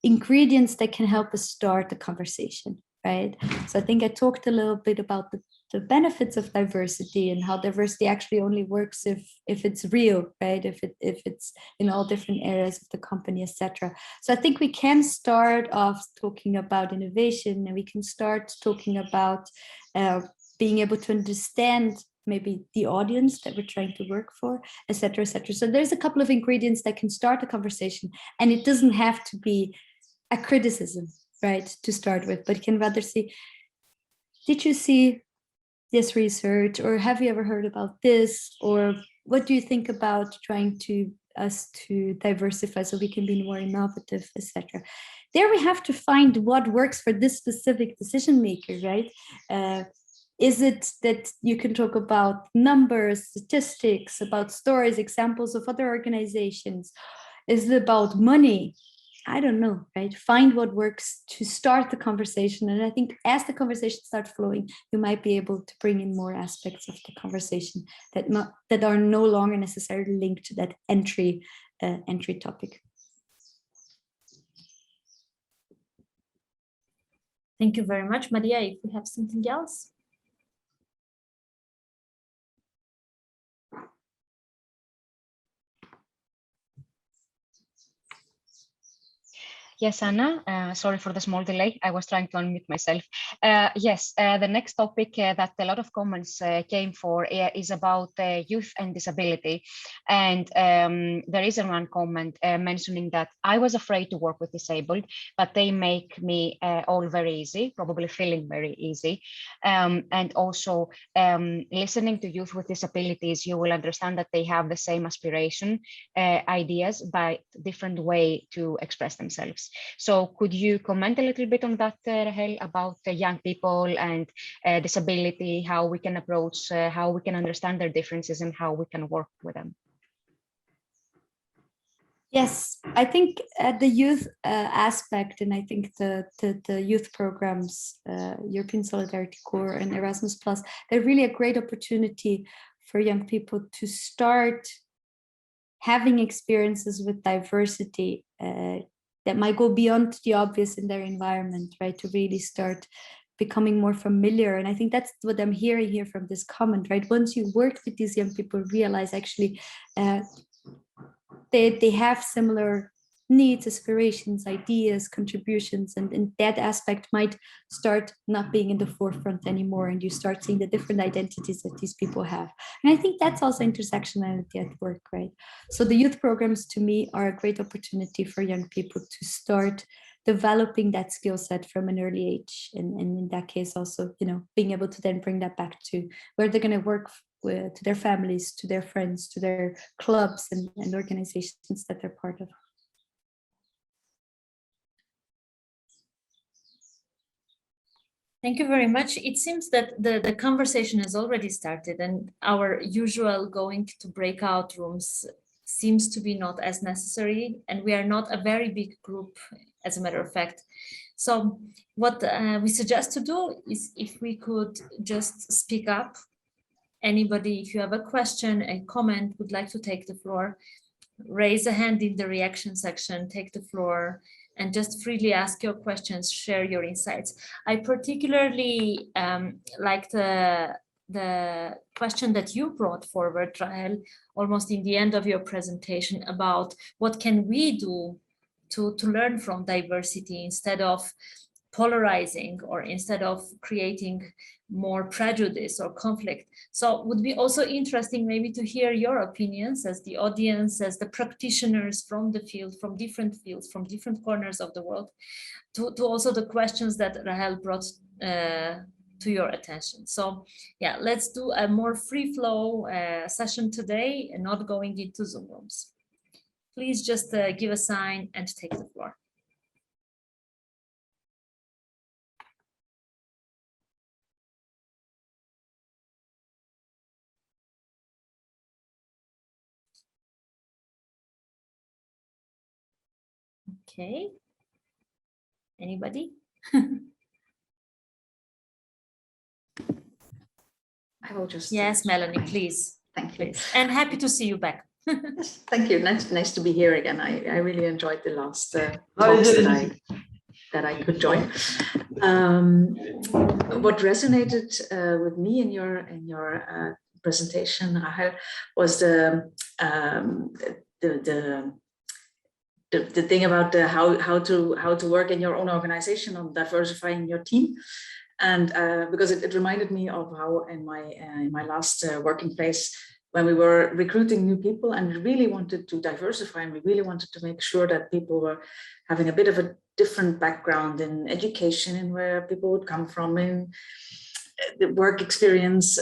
ingredients that can help us start the conversation, right? So I think I talked a little bit about the benefits of diversity and how diversity actually only works if it's real, right? If it's in all different areas of the company, etc. So I think we can start off talking about innovation, and we can start talking about being able to understand maybe the audience that we're trying to work for, etc., etc. So there's a couple of ingredients that can start a conversation, and it doesn't have to be a criticism, right, to start with, but can rather see, did you see this research, or have you ever heard about this, or what do you think about trying to diversify so we can be more innovative, etc. There we have to find what works for this specific decision maker, right? Is it that you can talk about numbers, statistics, about stories, examples of other organizations? Is it about money? I don't know, right? Find what works to start the conversation. And I think as the conversation starts flowing, you might be able to bring in more aspects of the conversation that are no longer necessarily linked to that entry topic. Thank you very much, Maria. If we have something else. Yes, Anna, sorry for the small delay. I was trying to unmute myself. Yes, the next topic that a lot of comments came for is about youth and disability. And there is one comment mentioning that I was afraid to work with disabled, but they make me all very easy, probably feeling very easy. And also listening to youth with disabilities, you will understand that they have the same aspiration, ideas, but different way to express themselves. So could you comment a little bit on that, Rahel, about young people and disability, how we can approach, how we can understand their differences and how we can work with them? Yes, I think the youth aspect, and I think the youth programs, European Solidarity Corps and Erasmus+, they're really a great opportunity for young people to start having experiences with diversity that might go beyond the obvious in their environment, right? To really start becoming more familiar. And I think that's what I'm hearing here from this comment, right? Once you work with these young people, realize actually they have similar needs, aspirations, ideas, contributions, and that aspect might start not being in the forefront anymore, and you start seeing the different identities that these people have. And I think that's also intersectionality at work, right? So the youth programs to me are a great opportunity for young people to start developing that skill set from an early age, and in that case also, you know, being able to then bring that back to where they're going to work with, to their families, to their friends, to their clubs and organizations that they're part of. Thank you very much. It seems that the conversation has already started, and our usual going to breakout rooms seems to be not as necessary, and we are not a very big group, as a matter of fact. So what we suggest to do is, if we could just speak up. Anybody, if you have a question, a comment, would like to take the floor, raise a hand in the reaction section, take the floor, and just freely ask your questions, share your insights. I particularly like the question that you brought forward, Rahel, almost in the end of your presentation, about what can we do to learn from diversity instead of polarizing or instead of creating more prejudice or conflict. So it would be also interesting maybe to hear your opinions as the audience, as the practitioners from the field, from different fields, from different corners of the world, to also the questions that Rahel brought to your attention. So yeah, let's do a more free flow session today and not going into Zoom rooms. Please just give a sign and take the floor. Okay. Anybody? I will just. Yes, Melanie, please. Thank you. Please. And happy to see you back. Yes, thank you. Nice to be here again. I really enjoyed the last talks that I could join. What resonated with me in your presentation, Rahel, was the thing about how to work in your own organization on diversifying your team. And because it reminded me of how in my last working place, when we were recruiting new people and we really wanted to diversify and we really wanted to make sure that people were having a bit of a different background in education and where people would come from in the work experience.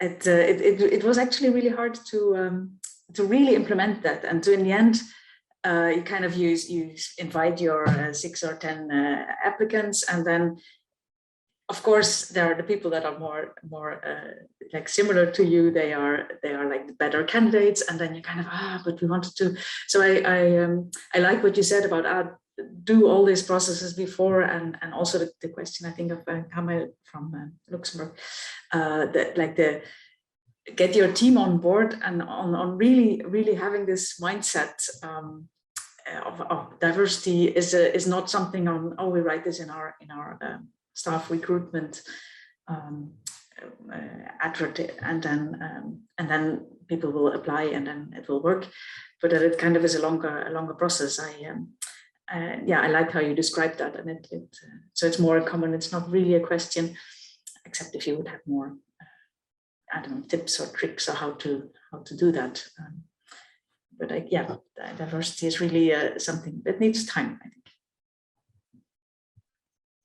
It was actually really hard to really implement that. And to in the end, you kind of you invite your 6 or 10 applicants, and then of course, there are the people that are more like similar to you. They are like the better candidates, and then you kind of but we wanted to. So I like what you said about do all these processes before, and also the question I think of Hamel from Luxembourg, that get your team on board and on really having this mindset of diversity is not something on we write this in our staff recruitment advert, and then people will apply and then it will work, but that it kind of is a longer process. I like how you described that, and so it's more common. It's not really a question, except if you would have more I don't know, tips or tricks or how to do that. But diversity is really something that needs time, I think.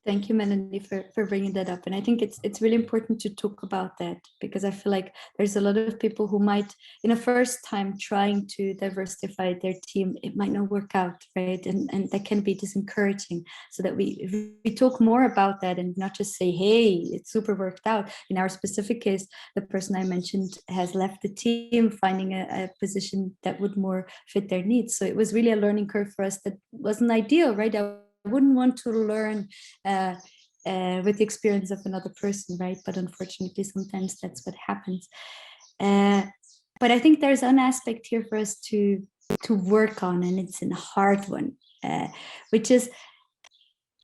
Thank you, Melanie, for bringing that up. And I think it's really important to talk about that, because I feel like there's a lot of people who might, in a first time trying to diversify their team, it might not work out, right? And that can be disencouraging. So that we talk more about that and not just say, hey, it's super worked out. In our specific case, the person I mentioned has left the team, finding a position that would more fit their needs. So it was really a learning curve for us that wasn't ideal, right? I wouldn't want to learn with the experience of another person, right? But unfortunately, sometimes that's what happens. But I think there's an aspect here for us to work on, and it's a hard one, which is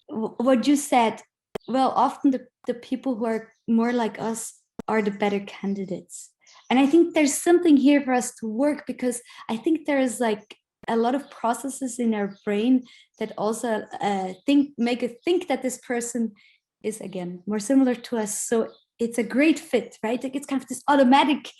what you said. Well, often the people who are more like us are the better candidates. And I think there's something here for us to work, because I think there is like a lot of processes in our brain that also make us think that this person is, again, more similar to us. So it's a great fit, right? Like it's kind of this automatic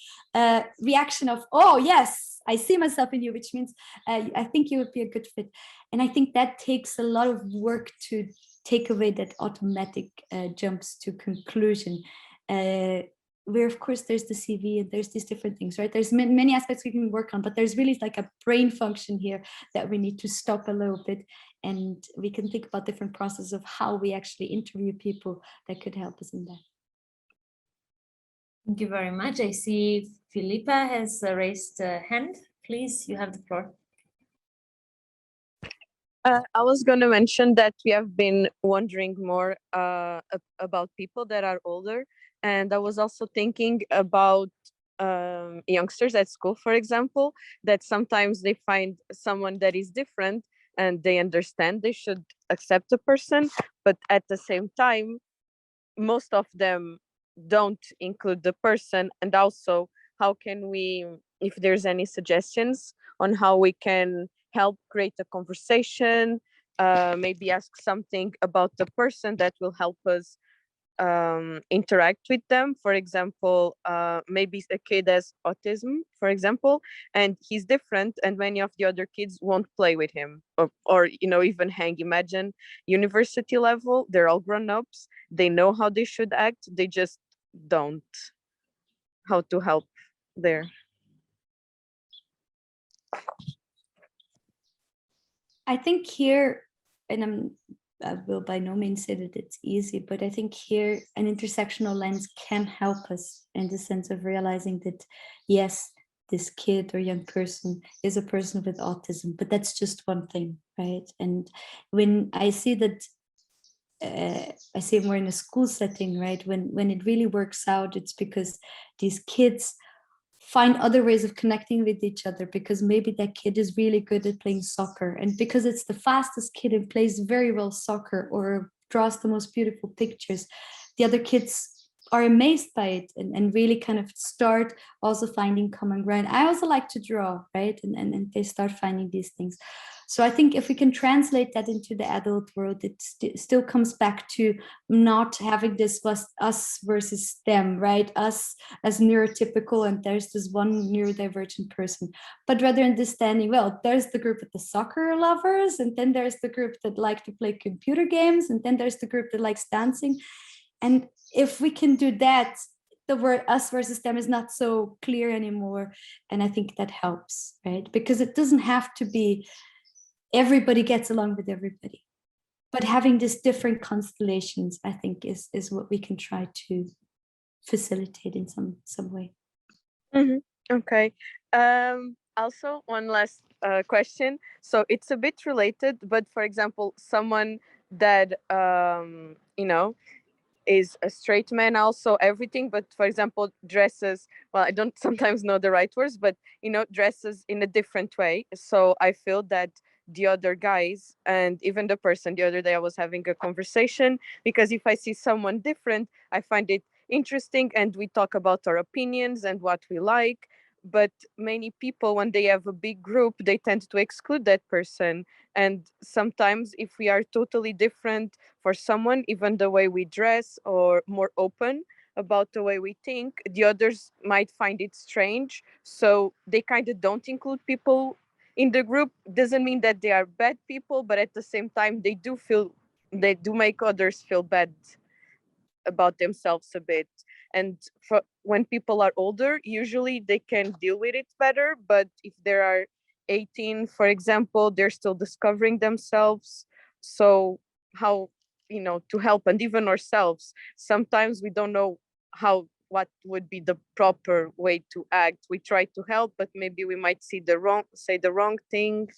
reaction of, oh, yes, I see myself in you, which means I think you would be a good fit. And I think that takes a lot of work to take away that automatic jumps to conclusion. Where of course there's the CV and there's these different things, right? There's many aspects we can work on, but there's really like a brain function here that we need to stop a little bit, and we can think about different processes of how we actually interview people that could help us in that. Thank you very much. I see Philippa has raised a hand. Please, you have the floor. I was going to mention that we have been wondering more about people that are older. And I was also thinking about youngsters at school, for example, that sometimes they find someone that is different and they understand they should accept the person. But at the same time, most of them don't include the person. And also, how can we, if there's any suggestions on how we can help create a conversation maybe ask something about the person that will help us interact with them. For example, maybe a kid has autism, for example, and he's different, and many of the other kids won't play with him, or even hang. Imagine university level, they're all grown-ups, they know how they should act, they just don't. How to help there? I think here, and I will by no means say that it's easy, but I think here an intersectional lens can help us in the sense of realizing that, yes, this kid or young person is a person with autism, but that's just one thing, right? And when I see that, I see it more in a school setting, right? When it really works out, it's because these kids find other ways of connecting with each other, because maybe that kid is really good at playing soccer, and because it's the fastest kid and plays very well soccer or draws the most beautiful pictures, the other kids are amazed by it and really kind of start also finding common ground. I also like to draw, right? And they start finding these things. So I think if we can translate that into the adult world, it still comes back to not having this was us versus them, right? Us as neurotypical, and there's this one neurodivergent person, but rather understanding, well, there's the group of the soccer lovers, and then there's the group that like to play computer games, and then there's the group that likes dancing. And if we can do that, the word us versus them is not so clear anymore. And I think that helps, right? Because it doesn't have to be everybody gets along with everybody, but having these different constellations, I think, is what we can try to facilitate in some way. Mm-hmm. Okay. Also, one last question. So it's a bit related, but for example, someone that is a straight man, also everything, but for example dresses, well, I don't sometimes know the right words, but dresses in a different way. So I feel that the other guys, and even the person the other day I was having a conversation, because if I see someone different, I find it interesting and we talk about our opinions and what we like. But many people, when they have a big group, they tend to exclude that person. And sometimes if we are totally different for someone, even the way we dress or more open about the way we think, the others might find it strange. So they kind of don't include people in the group. Doesn't mean that they are bad people, but at the same time, they do make others feel bad about themselves a bit. And when people are older, usually they can deal with it better. But if they are 18, for example, they're still discovering themselves. So how, to help, and even ourselves, sometimes we don't know what would be the proper way to act. We try to help, but maybe we might say the wrong thing.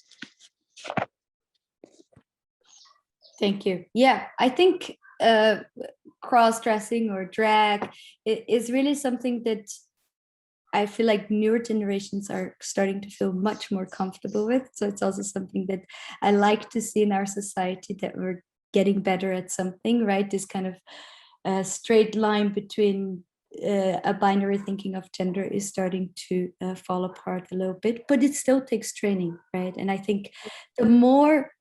Thank you. Yeah, I think cross-dressing or drag is really something that I feel like newer generations are starting to feel much more comfortable with. So it's also something that I like to see in our society, that we're getting better at something, right? This kind of straight line between a binary thinking of gender is starting to fall apart a little bit, but it still takes training, right? And I think the more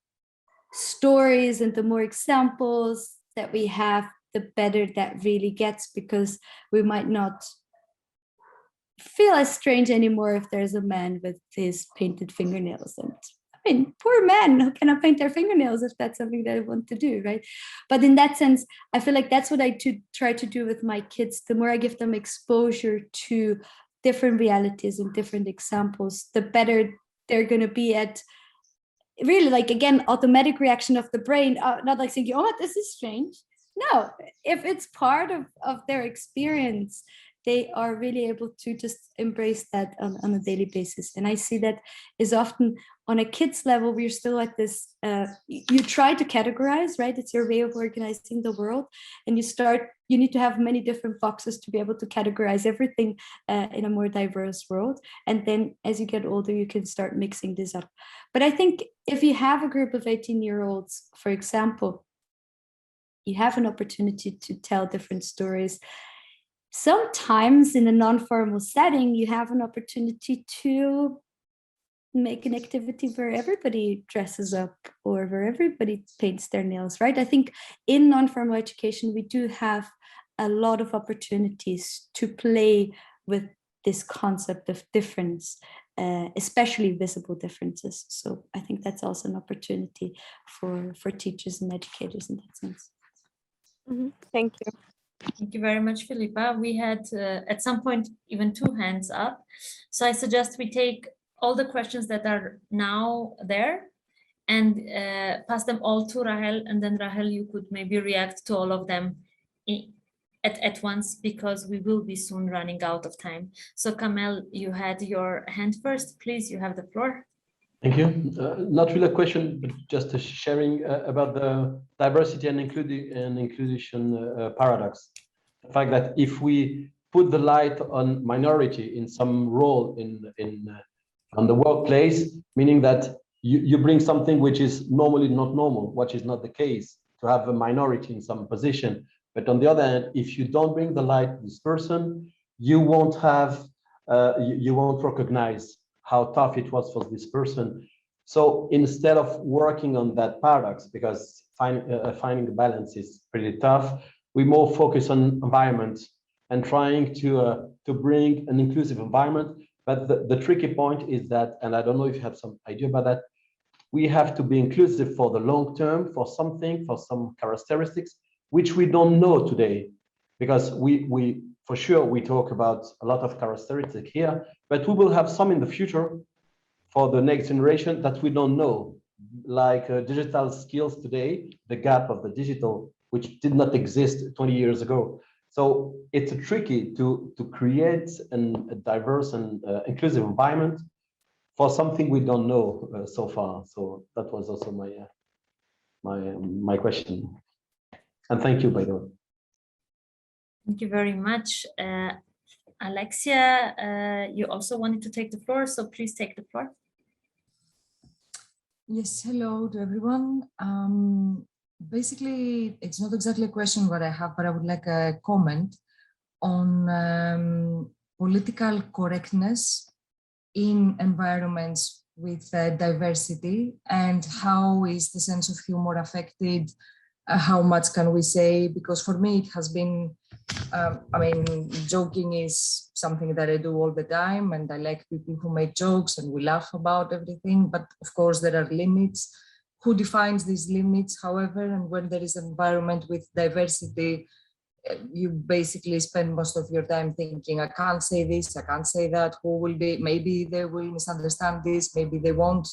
stories and the more examples that we have, the better that really gets, because we might not feel as strange anymore if there's a man with his painted fingernails. And I mean, poor men who cannot paint their fingernails if that's something they want to do, right? But in that sense, I feel like that's what I try to do with my kids. The more I give them exposure to different realities and different examples, the better they're going to be at really, like, again, automatic reaction of the brain, not like thinking, oh, this is strange. No, if it's part of their experience, they are really able to just embrace that on a daily basis. And I see that is often on a kid's level, we're still at this, you try to categorize, right? It's your way of organizing the world. And you need to have many different boxes to be able to categorize everything in a more diverse world. And then as you get older, you can start mixing this up. But I think if you have a group of 18-year-olds, for example, you have an opportunity to tell different stories. Sometimes in a non-formal setting, you have an opportunity to make an activity where everybody dresses up or where everybody paints their nails, right? I think in non-formal education, we do have a lot of opportunities to play with this concept of difference, especially visible differences. So I think that's also an opportunity for teachers and educators in that sense. Thank you. Thank you very much, Philippa. We had at some point even 2 hands up. So I suggest we take all the questions that are now there and pass them all to Rahel, and then Rahel, you could maybe react to all of them at once, because we will be soon running out of time. So Kamel, you had your hand first. Please, you have the floor. Thank you. Not really a question, but just a sharing about the diversity and inclusion paradox. The fact that if we put the light on minority in some role on the workplace, meaning that you bring something which is normally not normal, which is not the case, to have a minority in some position. But on the other hand, if you don't bring the light to this person, you won't have, you won't recognize how tough it was for this person. So instead of working on that paradox, because finding a balance is pretty tough, we more focus on environment and trying to bring an inclusive environment. But the tricky point is that, and I don't know if you have some idea about that, we have to be inclusive for the long term, for something, for some characteristics, which we don't know today, because we for sure, we talk about a lot of characteristics here, but we will have some in the future for the next generation that we don't know, like digital skills today, the gap of the digital, which did not exist 20 years ago. So it's tricky to create a diverse and inclusive environment for something we don't know so far. So that was also my question. And thank you, by the way. Thank you very much. Alexia, you also wanted to take the floor, so please take the floor. Yes, hello to everyone. Basically, it's not exactly a question what I have, but I would like a comment on political correctness in environments with diversity, and how is the sense of humor affected? How much can we say? Because for me, it has been, I mean, joking is something that I do all the time, and I like people who make jokes and we laugh about everything. But of course, there are limits. Who defines these limits, however? And when there is an environment with diversity, you basically spend most of your time thinking, I can't say this, I can't say that. Who will be? Maybe they will misunderstand this, maybe they won't.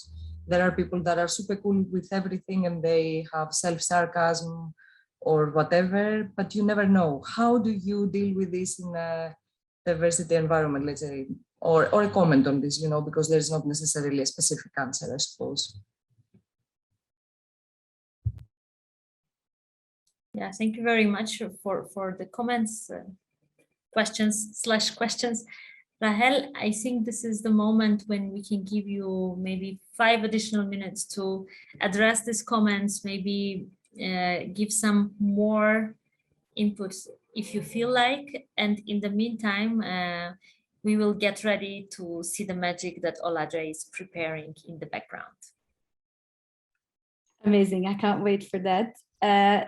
There are people that are super cool with everything and they have self-sarcasm or whatever, but you never know. How do you deal with this in a diversity environment, let's say, or a comment on this, you know, because there's not necessarily a specific answer, I suppose. Yeah, thank you very much for the comments, questions. Rahel, I think this is the moment when we can give you maybe 5 additional minutes to address these comments, maybe give some more inputs if you feel like. And in the meantime, we will get ready to see the magic that Oladra is preparing in the background. Amazing. I can't wait for that.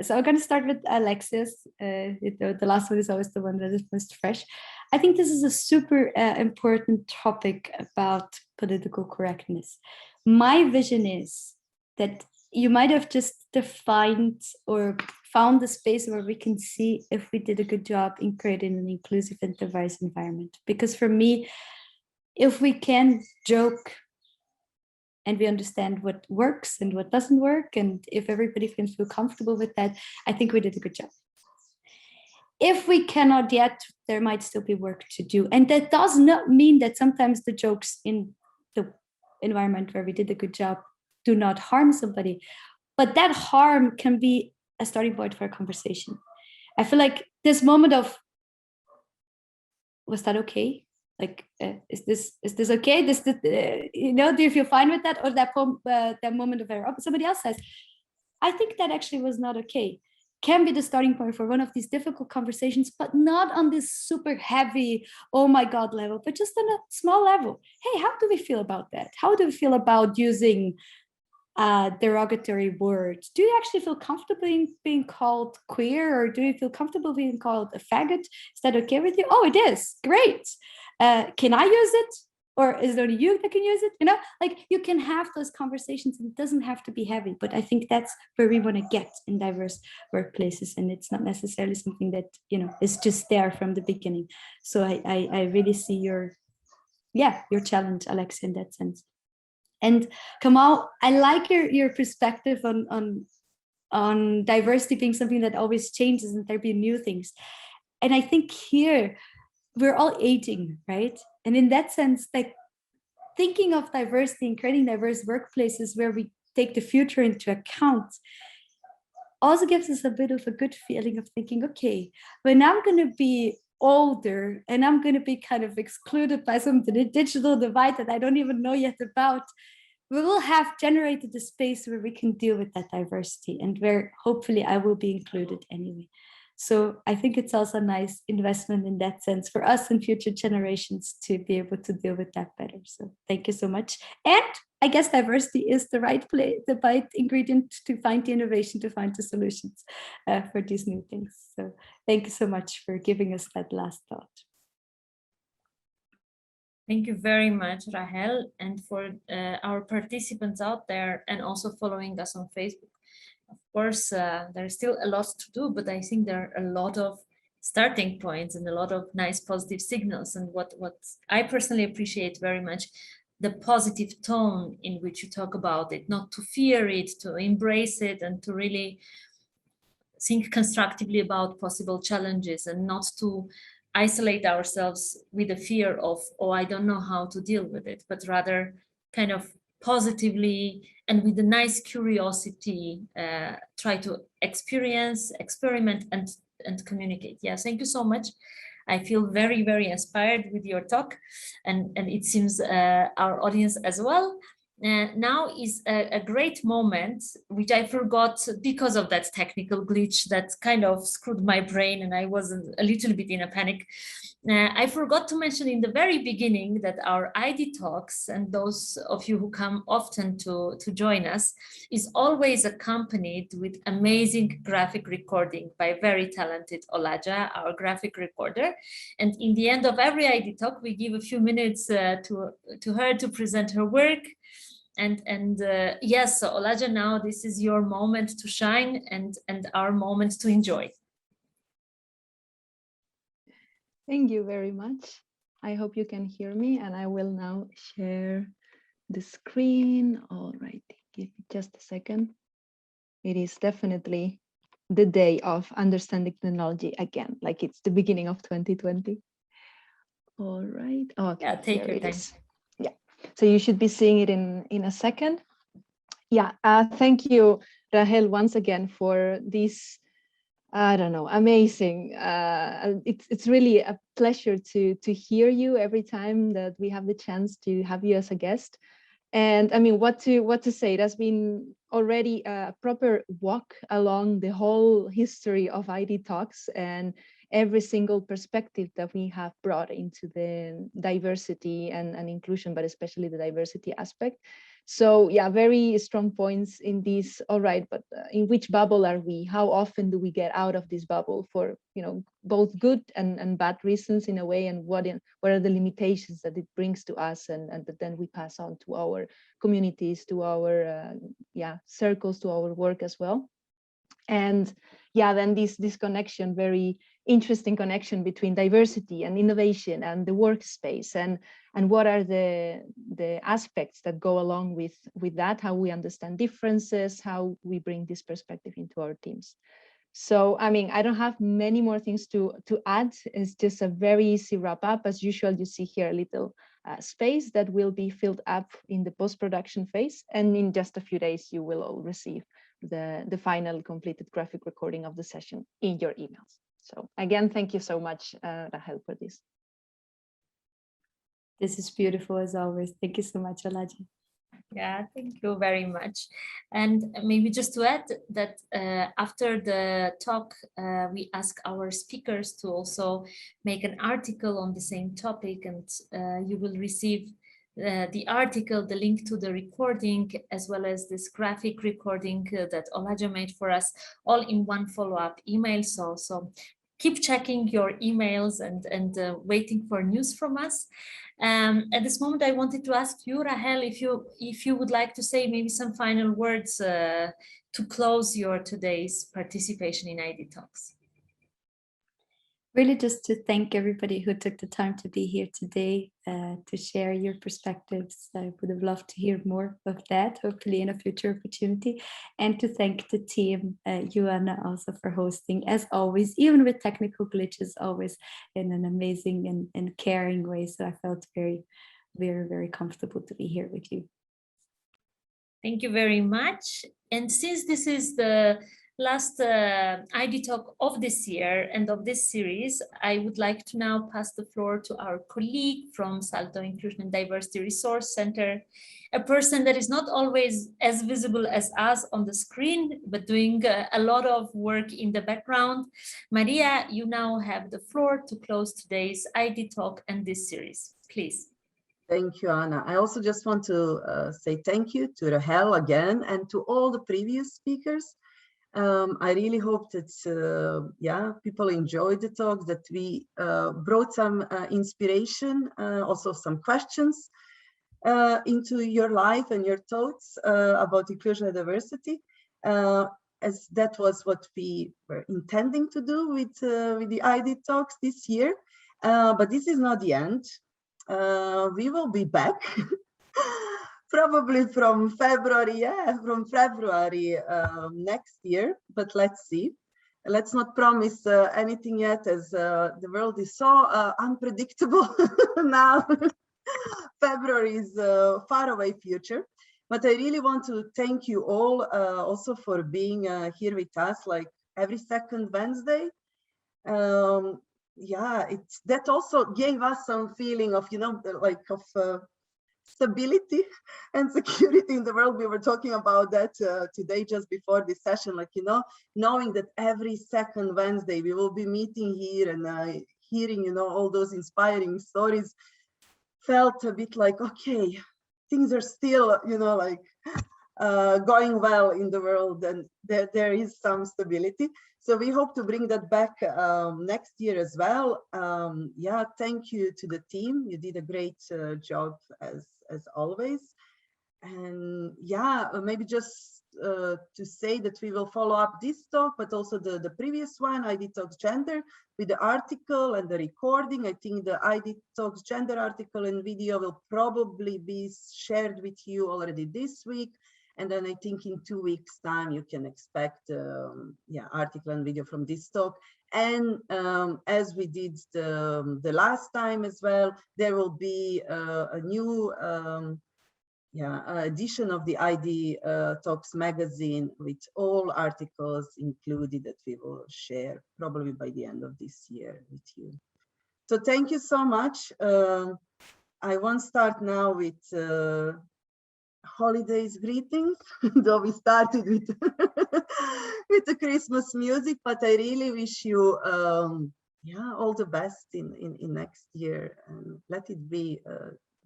So I'm going to start with Alexis. The last one is always the one that is most fresh. I think this is a super important topic about political correctness. My vision is that you might have just defined or found the space where we can see if we did a good job in creating an inclusive and diverse environment. Because for me, if we can joke and we understand what works and what doesn't work, and if everybody can feel comfortable with that, I think we did a good job. If we cannot yet, there might still be work to do. And that does not mean that sometimes the jokes in the environment where we did a good job do not harm somebody, but that harm can be a starting point for a conversation. I feel like this moment of, was that okay? Like, is this okay? You know, do you feel fine with that? Or that moment of error, somebody else says, I think that actually was not okay. can be the starting point for one of these difficult conversations, but not on this super heavy, oh my God level, but just on a small level. Hey, how do we feel about that? How do we feel about using derogatory words? Do you actually feel comfortable being called queer, or do you feel comfortable being called a faggot? Is that okay with you? Oh, it is. Great. Can I use it? Or is it only you that can use it? You know, like you can have those conversations and it doesn't have to be heavy, but I think that's where we want to get in diverse workplaces. And it's not necessarily something that, you know, is just there from the beginning. So I really see your challenge, Alex, in that sense. And Kamal, I like your perspective on diversity being something that always changes and there be new things. And I think here we're all aging, right? And in that sense, like thinking of diversity and creating diverse workplaces where we take the future into account also gives us a bit of a good feeling of thinking, okay, when I'm going to be older and I'm going to be kind of excluded by some of the digital divide that I don't even know yet about, we will have generated a space where we can deal with that diversity and where hopefully I will be included anyway. So I think it's also a nice investment in that sense for us and future generations to be able to deal with that better. So thank you so much. And I guess diversity is the right ingredient to find the innovation, to find the solutions for these new things. So thank you so much for giving us that last thought. Thank you very much, Rahel, and for our participants out there and also following us on Facebook. Of course, there's still a lot to do, but I think there are a lot of starting points and a lot of nice positive signals. And what I personally appreciate very much, the positive tone in which you talk about it, not to fear it, to embrace it, and to really think constructively about possible challenges and not to isolate ourselves with the fear of, oh, I don't know how to deal with it, but rather kind of positively and with a nice curiosity, try to experiment and communicate. Yeah, thank you so much. I feel very, very inspired with your talk, and it seems our audience as well. Now is a great moment, which I forgot because of that technical glitch that kind of screwed my brain and I was a little bit in a panic. I forgot to mention in the very beginning that our ID talks, and those of you who come often to join us, is always accompanied with amazing graphic recording by very talented Olaja, our graphic recorder. And in the end of every ID talk, we give a few minutes to her to present her work. And yes, so Olaja, now this is your moment to shine and our moment to enjoy. Thank you very much. I hope you can hear me, and I will now share the screen. All right, give me just a second. It is definitely the day of understanding technology again, like it's the beginning of 2020. All right. Oh, okay. Yeah, take your time. Yeah, so you should be seeing it in a second. Yeah, thank you, Rahel, once again for this, I don't know, amazing. It's really a pleasure to hear you every time that we have the chance to have you as a guest. And I mean, what to say? It has been already a proper walk along the whole history of ID Talks and every single perspective that we have brought into the diversity and inclusion, but especially the diversity aspect. So yeah, very strong points in this. All right, but in which bubble are we? How often do we get out of this bubble for, you know, both good and bad reasons in a way, and what are the limitations that it brings to us, and that then we pass on to our communities, to our circles, to our work as well. And yeah, then this connection, very interesting connection between diversity and innovation and the workspace, and what are the aspects that go along with that, how we understand differences, how we bring this perspective into our teams. So, I mean, I don't have many more things to add. It's just a very easy wrap up. As usual, you see here a little space that will be filled up in the post-production phase. And in just a few days, you will all receive the final completed graphic recording of the session in your emails. So again, thank you so much, Rahel, for this. This is beautiful as always. Thank you so much, Olaja. Yeah, thank you very much. And maybe just to add that after the talk, we ask our speakers to also make an article on the same topic, and you will receive the article, the link to the recording, as well as this graphic recording that Olaja made for us, all in one follow-up email. So keep checking your emails and waiting for news from us. At this moment, I wanted to ask you, Rahel, if you would like to say maybe some final words to close your today's participation in ID Talks. Really just to thank everybody who took the time to be here today to share your perspectives. I would have loved to hear more of that, hopefully in a future opportunity. And to thank the team, you, Anna, also for hosting, as always, even with technical glitches, always in an amazing and caring way. So I felt very, very, very comfortable to be here with you. Thank you very much. And since this is the last ID Talk of this year and of this series, I would like to now pass the floor to our colleague from Salto Inclusion and Diversity Resource Center, a person that is not always as visible as us on the screen, but doing a lot of work in the background. Maria, you now have the floor to close today's ID Talk and this series, please. Thank you, Anna. I also just want to say thank you to Rahel again and to all the previous speakers. I really hope that people enjoyed the talk, that we brought some inspiration, also some questions into your life and your thoughts about inclusion and diversity, as that was what we were intending to do with the ID Talks this year. But this is not the end. We will be back. Probably from February, next year, but let's see. Let's not promise anything yet, as the world is so unpredictable now. February is a faraway future, but I really want to thank you all also for being here with us, like every second Wednesday. That also gave us some feeling of, stability and security in the world. We were talking about that today just before this session, knowing that every second Wednesday we will be meeting here and hearing, all those inspiring stories felt a bit like, okay, things are still, going well in the world, and there is some stability. So we hope to bring that back next year as well. Thank you to the team. You did a great job as always. And maybe just to say that we will follow up this talk, but also the previous one, ID Talks Gender, with the article and the recording. I think the ID Talks Gender article and video will probably be shared with you already this week. And then I think in 2 weeks' time, you can expect article and video from this talk. And as we did the last time as well, there will be a new edition of the ID Talks magazine with all articles included that we will share probably by the end of this year with you. So thank you so much. I won't start now with holidays greetings, though we started with with the Christmas music, but I really wish you all the best in next year, and let it be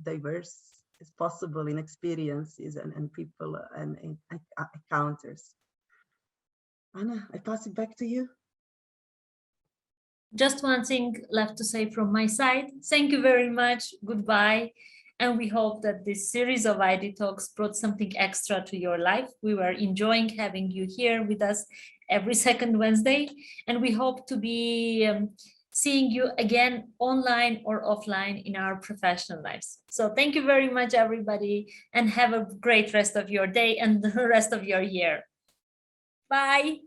diverse as possible in experiences and people and encounters. Anna, I pass it back to you. Just one thing left to say from my side. Thank you very much. Goodbye. And we hope that this series of ID Talks brought something extra to your life. We were enjoying having you here with us every second Wednesday. And we hope to be seeing you again online or offline in our professional lives. So thank you very much, everybody, and have a great rest of your day and the rest of your year. Bye.